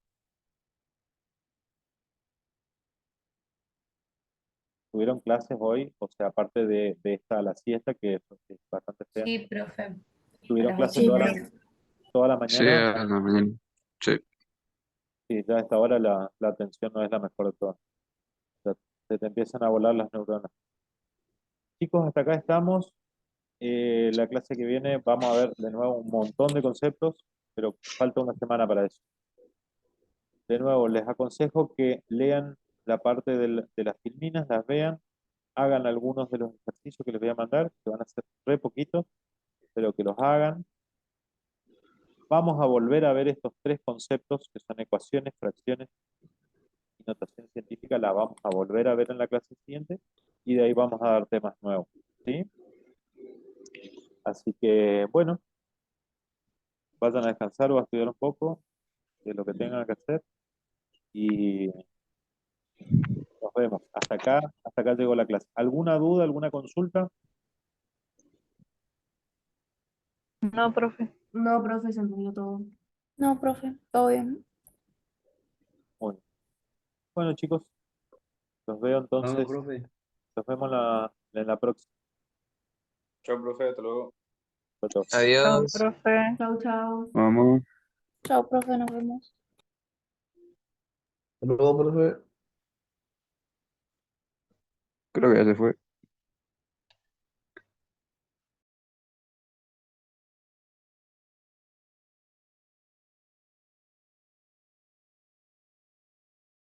¿Tuvieron clases hoy? O sea, aparte de esta, la siesta, que es bastante fea. Sí, profe. A ¿Tuvieron las clases 8 y Sí, media. toda la Sí, mañana? a la mañana. Sí. Sí, ya a esta hora la atención no es la mejor de todas. O sea, se te empiezan a volar las neuronas. Chicos, hasta acá estamos. La clase que viene vamos a ver de nuevo un montón de conceptos, pero falta una semana para eso. De nuevo, les aconsejo que lean la parte de las filminas, las vean, hagan algunos de los ejercicios que les voy a mandar, que van a ser re poquitos, pero que los hagan. Vamos a volver a ver estos 3 conceptos que son ecuaciones, fracciones y notación científica, la vamos a volver a ver en la clase siguiente y de ahí vamos a dar temas nuevos, ¿sí? Así que, bueno, vayan a descansar o a estudiar un poco de lo que tengan que hacer y nos vemos. Hasta acá llegó la clase. ¿Alguna duda, alguna consulta? No, profe. No, profe, se entendió todo. no, profe, todo bien. Bueno, bueno, chicos, los veo entonces. profe. Nos vemos en la próxima. Chao, profe, hasta luego. Chau, chau. Chao, Adiós. profe. Chao, chao. Vamos. Chao, profe, nos vemos. Hasta luego, profe. Creo que ya se fue.